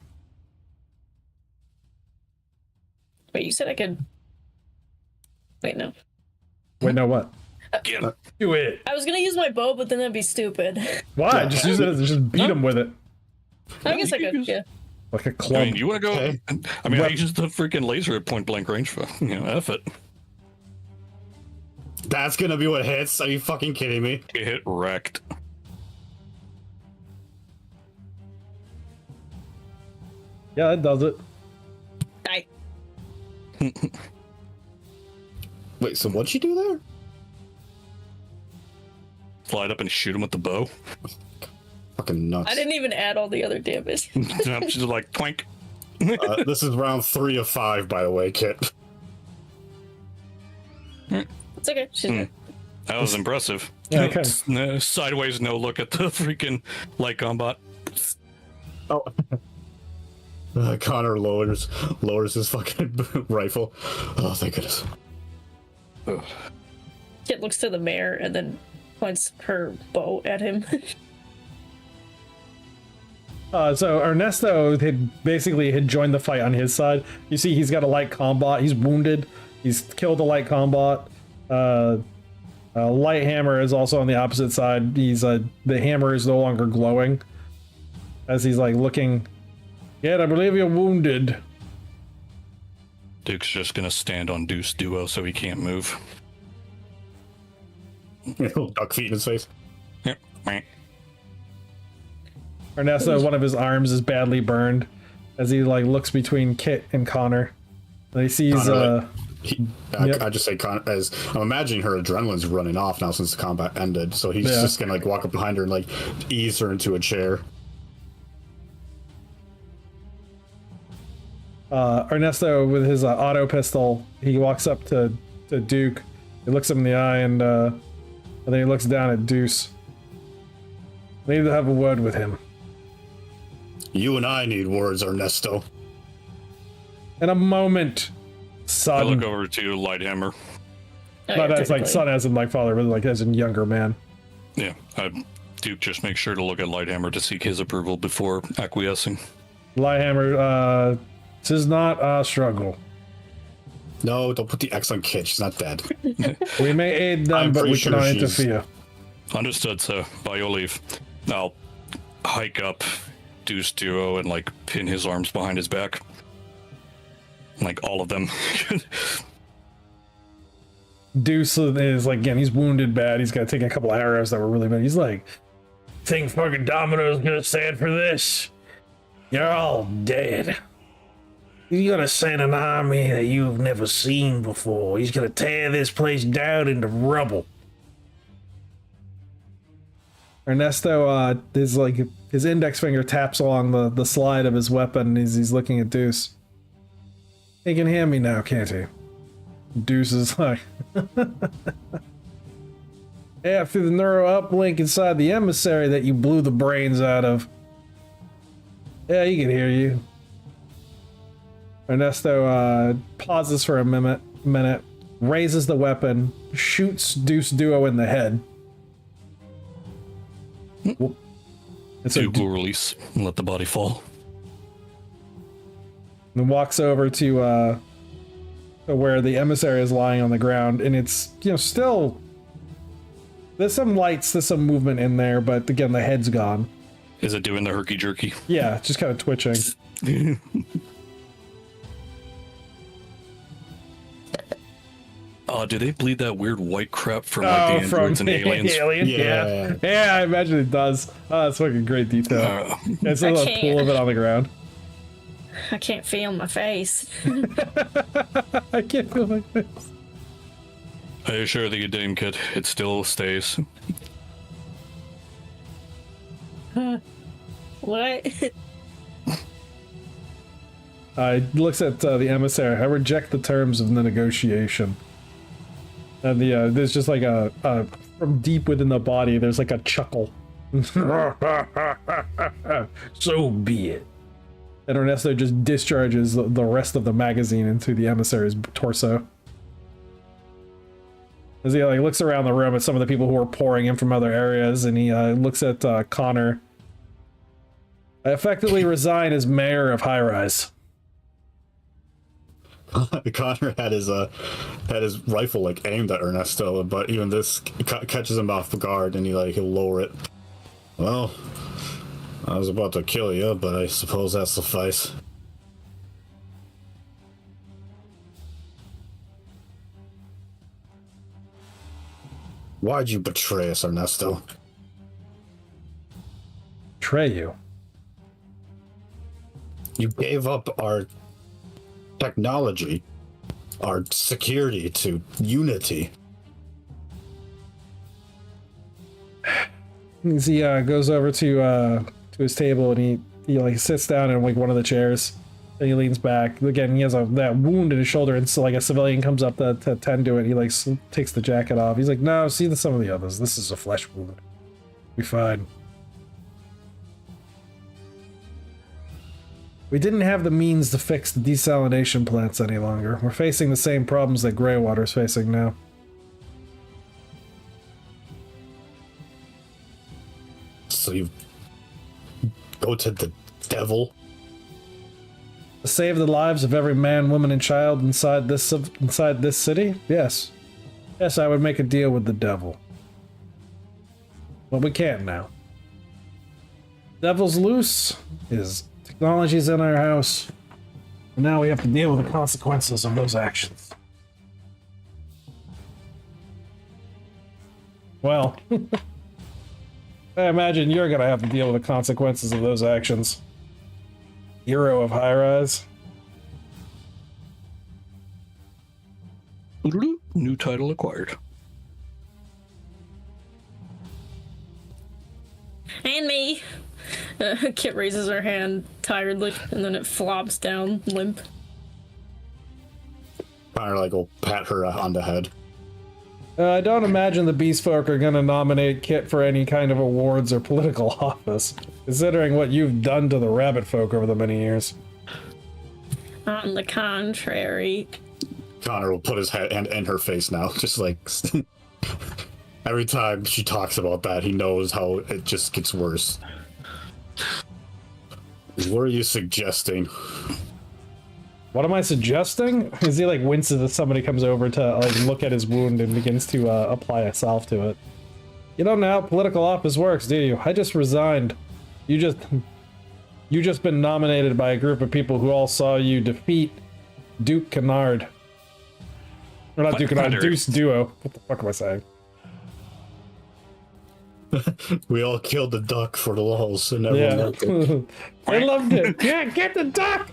Wait, you said I could. Wait, no. Wait, no, what? Get him. Do it. I was gonna use my bow, but then that'd be stupid. Why? Just use it as just beat him with it. I guess I could, yeah. Like a I club. mean, you wanna go? Okay. I mean, I Well- used the freaking laser at point blank range for, F it. That's gonna be what hits? Are you fucking kidding me? Get hit wrecked. Yeah, that does it. Die. Wait, so what'd she do there? Slide up and shoot him with the bow. Fucking nuts. I didn't even add all the other damage. She's just like twink. This is round 3 of 5, by the way, Kit. It's okay. She's good. That was impressive. Yeah, okay. Sideways no look at the freaking light combat. Oh. Connor lowers his fucking rifle. Oh, thank goodness. Kit looks to the mayor and then points her bow at him. So Ernesto had joined the fight on his side. You see, he's got a light combat. He's wounded. He's killed a light combat. Light hammer is also on the opposite side. The hammer is no longer glowing. As he's like looking. Yet I believe you're wounded. Duke's just gonna stand on Deuce Duo so he can't move. Duck feet in his face. Yep. Ernesto, one of his arms is badly burned. As he like looks between Kit and Connor. And he sees Connor, Yep. I just say as I'm imagining her adrenaline's running off now since the combat ended, so he's Yeah. just gonna like walk up behind her and like ease her into a chair. Ernesto with his auto pistol, he walks up to Duke. He looks him in the eye and then he looks down at Deuce. Need to have a word with him. You and I need words, Ernesto. In a moment, I son. look over to Lighthammer. Not as like son as in like father, but like as in younger man. Yeah, I do just make sure to look at Lighthammer to seek his approval before acquiescing. Lighthammer, this is not a struggle. No, don't put the X on Kit. She's not dead. We may aid them, I'm but pretty we sure cannot she's- interfere. Understood, sir. By your leave. I'll hike up Deuce Duo and like pin his arms behind his back. Like all of them. Deuce is like, again, he's wounded bad. He's got to take a couple arrows that were really bad. He's like, think fucking Domino's gonna stand for this? You're all dead. He's gonna send an army that you've never seen before. He's gonna tear this place down into rubble. Ernesto, his index finger taps along the slide of his weapon as he's looking at Deuce. He can hear me now, can't he? Deuce is like, after the neuro uplink inside the emissary that you blew the brains out of. Yeah, he can hear you. Ernesto pauses for a minute, raises the weapon, shoots Deuce Duo in the head. And so Duke will release and let the body fall. and walks over to where the emissary is lying on the ground, and it's still there's some lights, there's some movement in there, but again the head's gone. Is it doing the herky jerky? Yeah, just kind of twitching. Do they bleed that weird white crap from like the androids and aliens? Yeah, I imagine it does. Oh, that's fucking great detail. It's a little pool of it on the ground. I can't feel my face. I can't feel my face. I assure thee, Dame Kid, it still stays. What? Looks at the emissary. I reject the terms of the negotiation. And there's just like a from deep within the body, there's like a chuckle. So be it. And Ernesto just discharges the rest of the magazine into the emissary's torso. As he like looks around the room at some of the people who are pouring in from other areas, and he looks at Connor. I effectively resign as mayor of High Rise. Connor had his rifle like aimed at Ernesto, but even this catches him off guard, and he'll lower it. Well, I was about to kill you, but I suppose that suffice. Why'd you betray us, Ernesto? Betray you? You gave up our technology, our security to Unity. As he goes over to his table, and he like sits down in like one of the chairs, and he leans back. Again, he has that wound in his shoulder, and so like a civilian comes up to tend to it. He like takes the jacket off. He's like, "No, see some of the others. This is a flesh wound. Be fine." We didn't have the means to fix the desalination plants any longer. We're facing the same problems that Greywater's facing now. So you go to the devil? To save the lives of every man, woman, and child inside this city? Yes. Yes, I would make a deal with the devil. But we can't now. Devil's loose. His technology's in our house. And now we have to deal with the consequences of those actions. Well, I imagine you're gonna have to deal with the consequences of those actions. Hero of High Rise. New title acquired. And me. Kit raises her hand tiredly, and then it flops down, limp. Connor will pat her on the head. I don't imagine the Beast Folk are gonna nominate Kit for any kind of awards or political office, considering what you've done to the Rabbit Folk over the many years. On the contrary. Connor will put his hand in her face now, just like every time she talks about that, he knows how it just gets worse. What are you suggesting? What am I suggesting? Is he like winces as somebody comes over to like look at his wound and begins to apply a salve to it? You don't know how political office works, do you? I just resigned. You just been nominated by a group of people who all saw you defeat Duke Kennard. Or not Duke Kennard, Deuce Duo. What the fuck am I saying? We all killed the duck for the lulz, and everyone liked it. I loved it. Yeah, get the duck!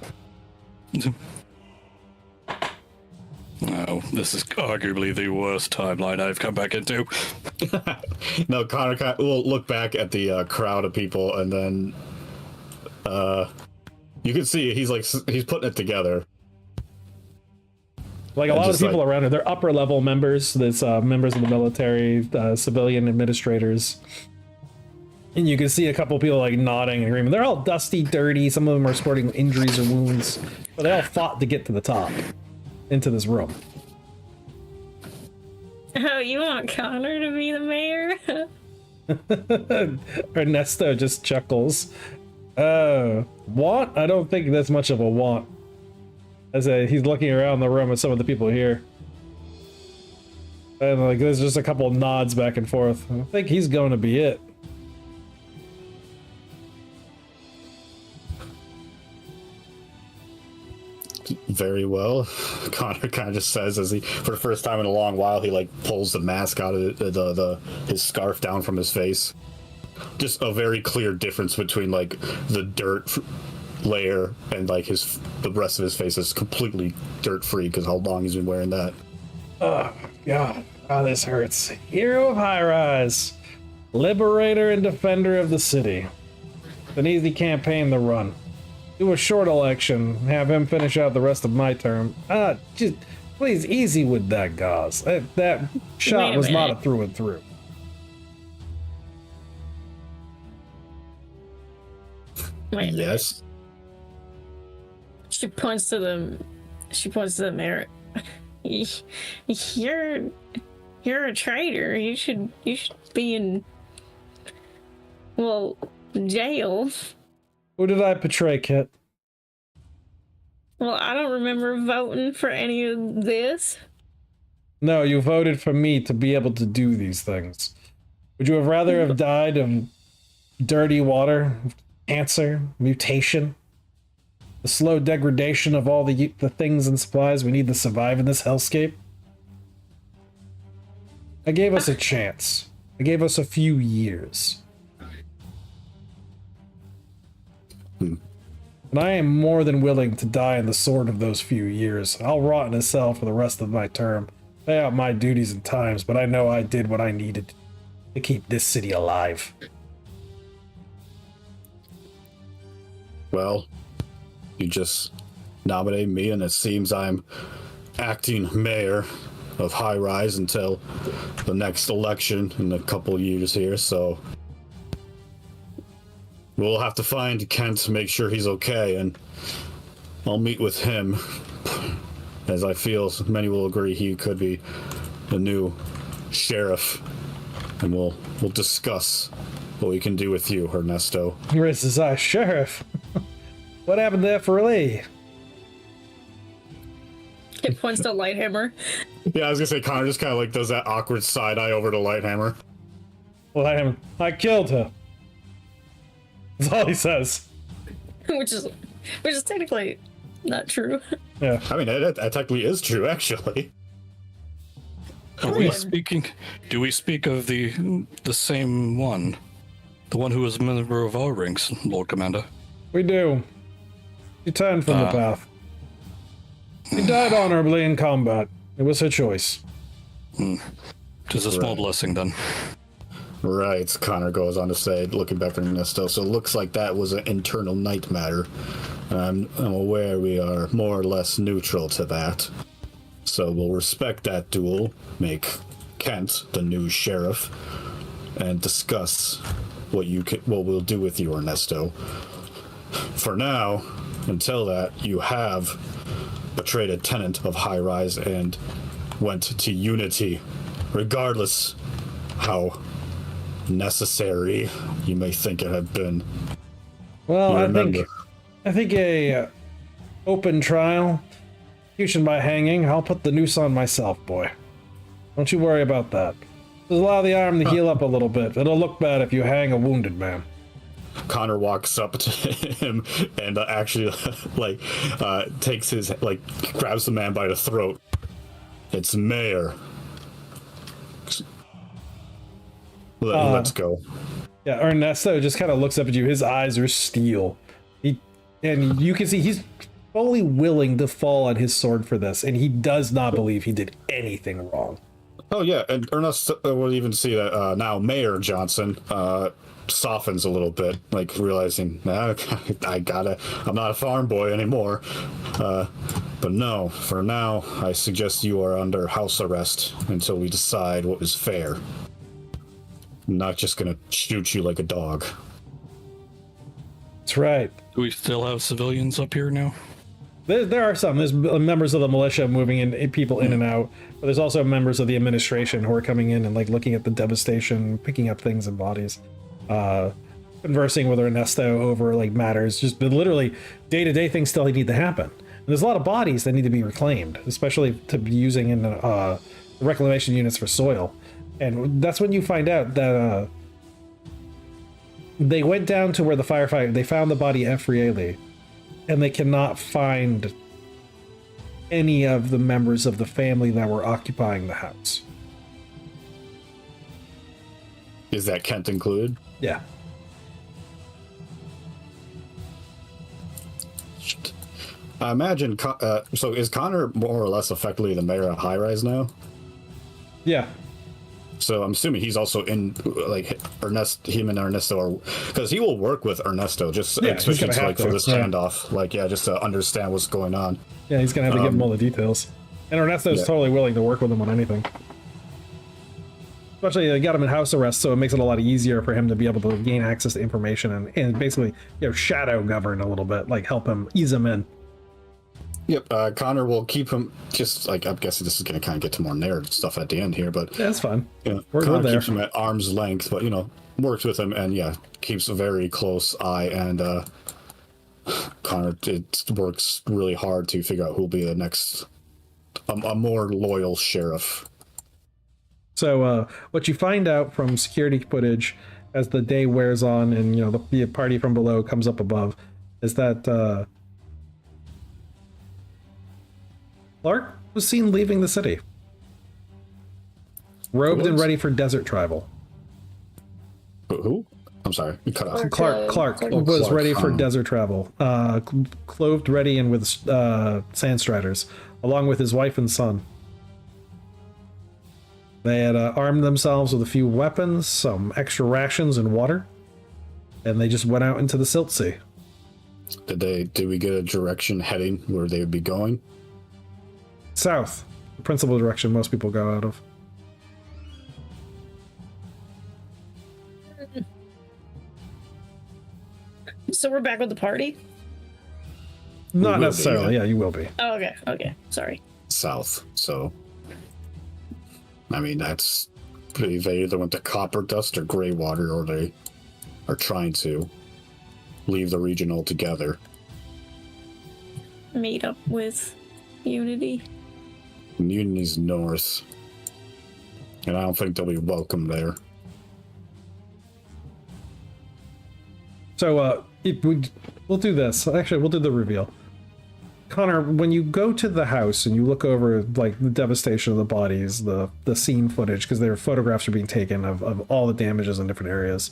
Oh, this is arguably the worst timeline I've come back into. No, Connor will look back at the crowd of people, and then you can see he's putting it together. Like a lot of just people like- around here, they're upper level members. That's members of the military, civilian administrators, and you can see a couple people like nodding in agreement. They're all dusty, dirty. Some of them are sporting injuries or wounds, but they all fought to get to the top, into this room. Oh, you want Connor to be the mayor? Ernesto just chuckles. Want? I don't think that's much of a want. He's looking around the room at some of the people here. And like there's just a couple nods back and forth. I think he's going to be it. Very well. Connor kind of just says as he, for the first time in a long while, he like pulls the mask out of his scarf down from his face. Just a very clear difference between like the dirt layer and like the rest of his face is completely dirt free because how long he's been wearing that. Oh, God. Oh, this hurts. Hero of High Rise. Liberator and defender of the city. It's an easy campaign to run. Do a short election. Have him finish out the rest of my term. Just please, easy with that, Gauze. That shot Wait a was not a minute. through and through. Wait a minute. Yes. She points to the mayor. You're a traitor. You should be in, well, jail. Who did I betray, Kit? Well, I don't remember voting for any of this. No, you voted for me to be able to do these things. Would you have rather have died of dirty water, cancer, mutation, the slow degradation of all the things and supplies we need to survive in this hellscape? I gave us a chance. I gave us a few years. And I am more than willing to die in the sword of those few years. I'll rot in a cell for the rest of my term, pay out my duties and times, but I know I did what I needed to keep this city alive. Well, you just nominated me, and it seems I'm acting mayor of High Rise until the next election in a couple years here, so we'll have to find Kent to make sure he's okay, and I'll meet with him, as I feel many will agree he could be the new sheriff, and we'll discuss what we can do with you, Ernesto. Raises his eye, Sheriff. What happened there for Lee? It points to Lighthammer. Yeah, I was gonna say Connor just kind of like does that awkward side eye over to Lighthammer. Well, I killed her. That's all he says. which is technically not true. Yeah. I mean, that technically is true, actually. Are we speaking? Do we speak of the same one, the one who was a member of our ranks, Lord Commander? We do. She turned from the path. She died honorably in combat. It was her choice. Tis a small blessing, then. Right, Connor goes on to say, looking back at Ernesto, so it looks like that was an internal night matter. I'm aware we are more or less neutral to that. So we'll respect that duel, make Kent, the new sheriff, and discuss what we'll do with you, Ernesto. For now, until that, you have betrayed a tenant of High Rise and went to Unity, regardless how necessary you may think it had been. Well, I think a open trial, execution by hanging. I'll put the noose on myself, boy. Don't you worry about that. Just allow the arm to heal up a little bit. It'll look bad if you hang a wounded man. Connor walks up to him and actually, takes his, grabs the man by the throat. It's Mayor. Let's go. Yeah, Ernesto just kind of looks up at you. His eyes are steel. And you can see he's fully willing to fall on his sword for this, and he does not believe he did anything wrong. Oh yeah, and Ernesto will even see that now Mayor Johnson softens a little bit, realizing I'm not a farm boy anymore. But no, for now, I suggest you are under house arrest until we decide what is fair. I'm not just gonna shoot you like a dog. That's right. Do we still have civilians up here now? There are some. There's members of the militia moving in, people in and out. But there's also members of the administration who are coming in and looking at the devastation, picking up things and bodies, conversing with Ernesto over matters. Just literally day-to-day things still need to happen. And there's a lot of bodies that need to be reclaimed, especially to be using in reclamation units for soil. And that's when you find out that they went down to where the firefighter, they found the body Efrieli, and they cannot find any of the members of the family that were occupying the house. Is that Kent included? Yeah. I imagine, so is Connor more or less effectively the mayor of High Rise now? Yeah. So I'm assuming he's also in, him and Ernesto are, because he will work with Ernesto, especially for this standoff, just to understand what's going on. Yeah, he's gonna have to give him all the details. And Ernesto's totally willing to work with him on anything. Especially they got him in house arrest, so it makes it a lot easier for him to be able to gain access to information and basically, shadow govern a little bit, help him, ease him in. Yep, Connor will keep him, I'm guessing this is going to kind of get to more narrative stuff at the end here, but... Yeah, that's fine. Connor keeps him at arm's length, but, works with him and, keeps a very close eye, and Connor works really hard to figure out who'll be the next, a more loyal sheriff. So, what you find out from security footage as the day wears on and, the party from below comes up above is that, Clark was seen leaving the city, robed and ready for desert travel. Who? I'm sorry, you cut off. Clark was ready for desert travel, clothed, ready, and with sandstriders, along with his wife and son. They had armed themselves with a few weapons, some extra rations, and water, and they just went out into the Silt Sea. Did we get a direction heading where they would be going? South, the principal direction most people go out of. So we're back with the party? Not necessarily, yeah, you will be. Oh, okay, sorry. South, so... I mean, that's... They either went to Copper Dust or Greywater, or they are trying to leave the region altogether. Meet up with Unity. Unity's north. And I don't think they'll be welcome there. So, we'll do this. Actually, we'll do the reveal. Connor, when you go to the house and you look over the devastation of the bodies, the scene footage, because their photographs are being taken of all the damages in different areas,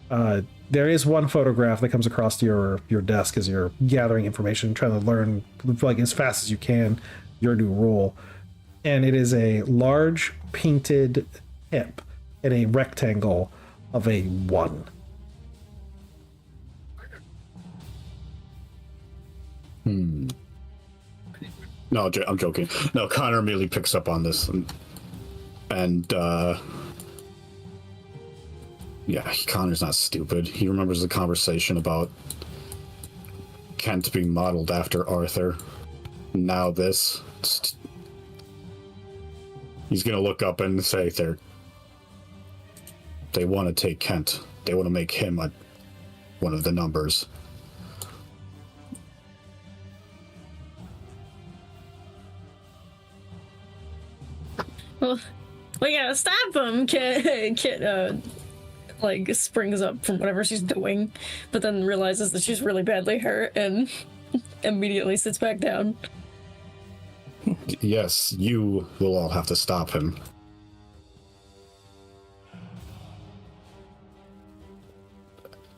there is one photograph that comes across to your desk as you're gathering information, trying to learn as fast as you can your new role. And it is a large painted hip in a rectangle of a 1. No, I'm joking. No, Connor immediately picks up on this, and And, yeah, Connor's not stupid. He remembers the conversation about Kent being modeled after Arthur. Now this. He's gonna look up and say they want to take Kent. They want to make him one of the numbers. Well, we gotta stop him. Kit like springs up from whatever she's doing, but then realizes that she's really badly hurt and immediately sits back down. Yes, you will all have to stop him.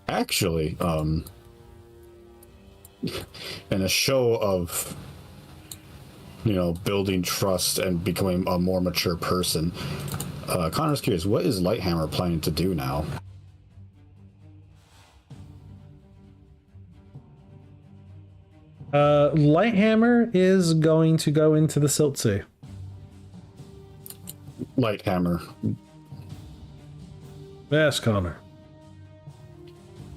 Actually, in a show of, building trust and becoming a more mature person, Connor's curious, what is Lighthammer planning to do now? Lighthammer is going to go into the Silt Sea. Lighthammer. Yes, Connor.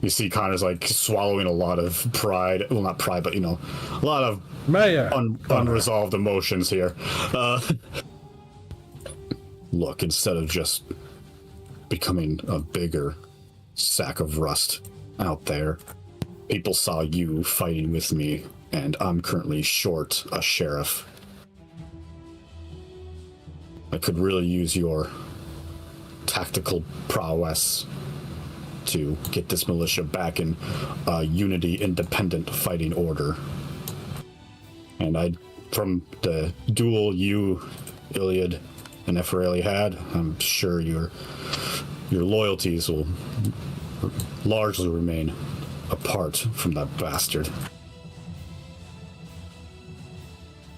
You see Connor's like swallowing a lot of pride. Well, not pride, but, a lot of Mayor. unresolved emotions here. Look, instead of just becoming a bigger sack of rust out there, people saw you fighting with me, and I'm currently short a sheriff. I could really use your tactical prowess to get this militia back in a unity independent fighting order. And from the duel you, Iliad, and Ephraeli had, I'm sure your loyalties will largely remain apart from that bastard.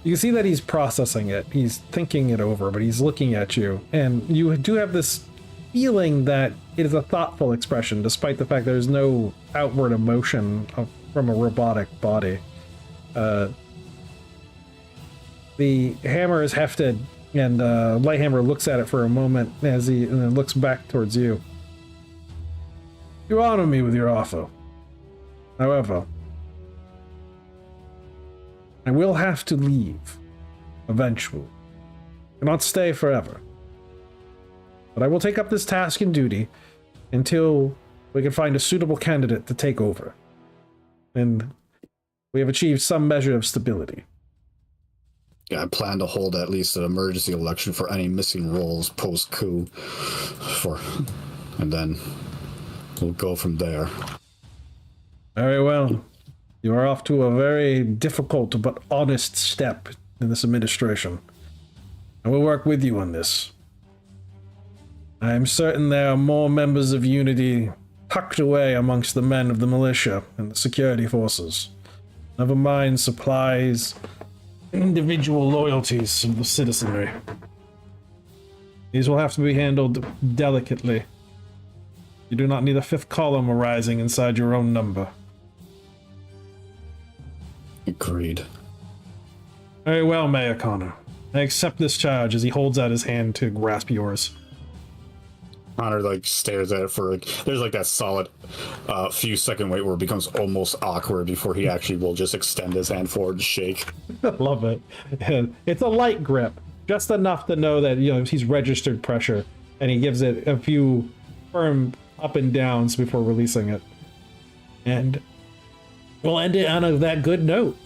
You can see that he's processing it. He's thinking it over, but he's looking at you. And you do have this feeling that it is a thoughtful expression, despite the fact there's no outward emotion from a robotic body. The hammer is hefted, and Lighthammer looks at it for a moment and then looks back towards you. You honor me with your offer. However, I will have to leave eventually. I cannot stay forever. But I will take up this task and duty until we can find a suitable candidate to take over. And we have achieved some measure of stability. Yeah, I plan to hold at least an emergency election for any missing roles post-coup. And then we'll go from there. Very well. You are off to a very difficult but honest step in this administration. I will work with you on this. I am certain there are more members of Unity tucked away amongst the men of the militia and the security forces. Never mind supplies, individual loyalties of the citizenry. These will have to be handled delicately. You do not need a fifth column arising inside your own number. Agreed. Very well, Mayor Connor. I accept this charge as he holds out his hand to grasp yours. Connor stares at it for there's that solid few second wait where it becomes almost awkward before he actually will just extend his hand forward and shake. Love it. It's a light grip, just enough to know that he's registered pressure, and he gives it a few firm up and downs before releasing it. And we'll end it on that good note.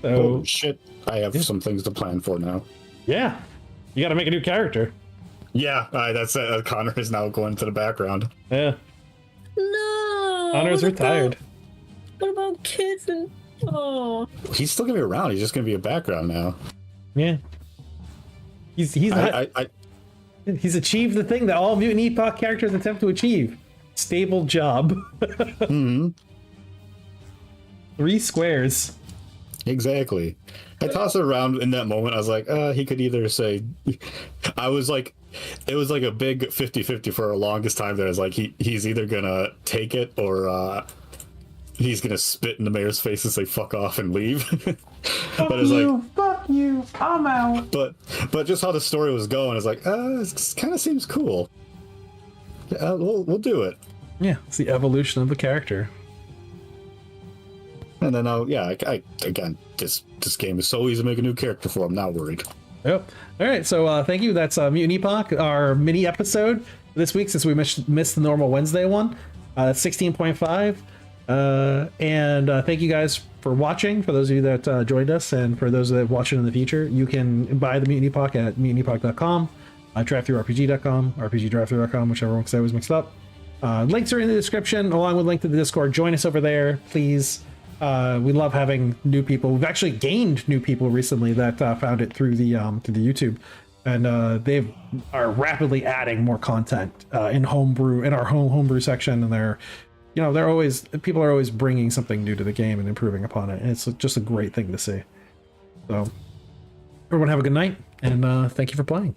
So, oh shit! I have some things to plan for now. Yeah, you got to make a new character. Yeah, that's it. Connor is now going to the background. Yeah. No. Connor's retired. What about kids and He's still gonna be around. He's just gonna be a background now. Yeah. He's achieved the thing that all Mutant Epoch characters attempt to achieve. Stable job. Mm-hmm. 3 squares. Exactly. I tossed it around in that moment. I was like, he could either say, it was like a big 50-50 for the longest time there. I was like, he's either gonna take it or he's gonna spit in the mayor's face and say fuck off and leave. But it's like, fuck you. I'm out. But just how the story was going, it's like, it kind of seems cool. Yeah, we'll do it. Yeah, it's the evolution of the character. And then I again, this game is so easy to make a new character for. I'm not worried. Yep. All right. So thank you. That's Mutant Epoch, our mini episode this week since we missed the normal Wednesday one. That's 16.5. And thank you guys for watching. For those of you that joined us, and for those that watch it in the future, you can buy the Mutant Epoch at mutantepoch.com, drivethrurpg.com, rpgdrivethrue.com, whichever one, because I was mixed up. Links are in the description, along with link to the Discord. Join us over there, please. We love having new people. We've actually gained new people recently that found it through the YouTube, and they are rapidly adding more content in homebrew, in our homebrew section, and people are always bringing something new to the game and improving upon it, and it's just a great thing to see. So everyone have a good night, and thank you for playing.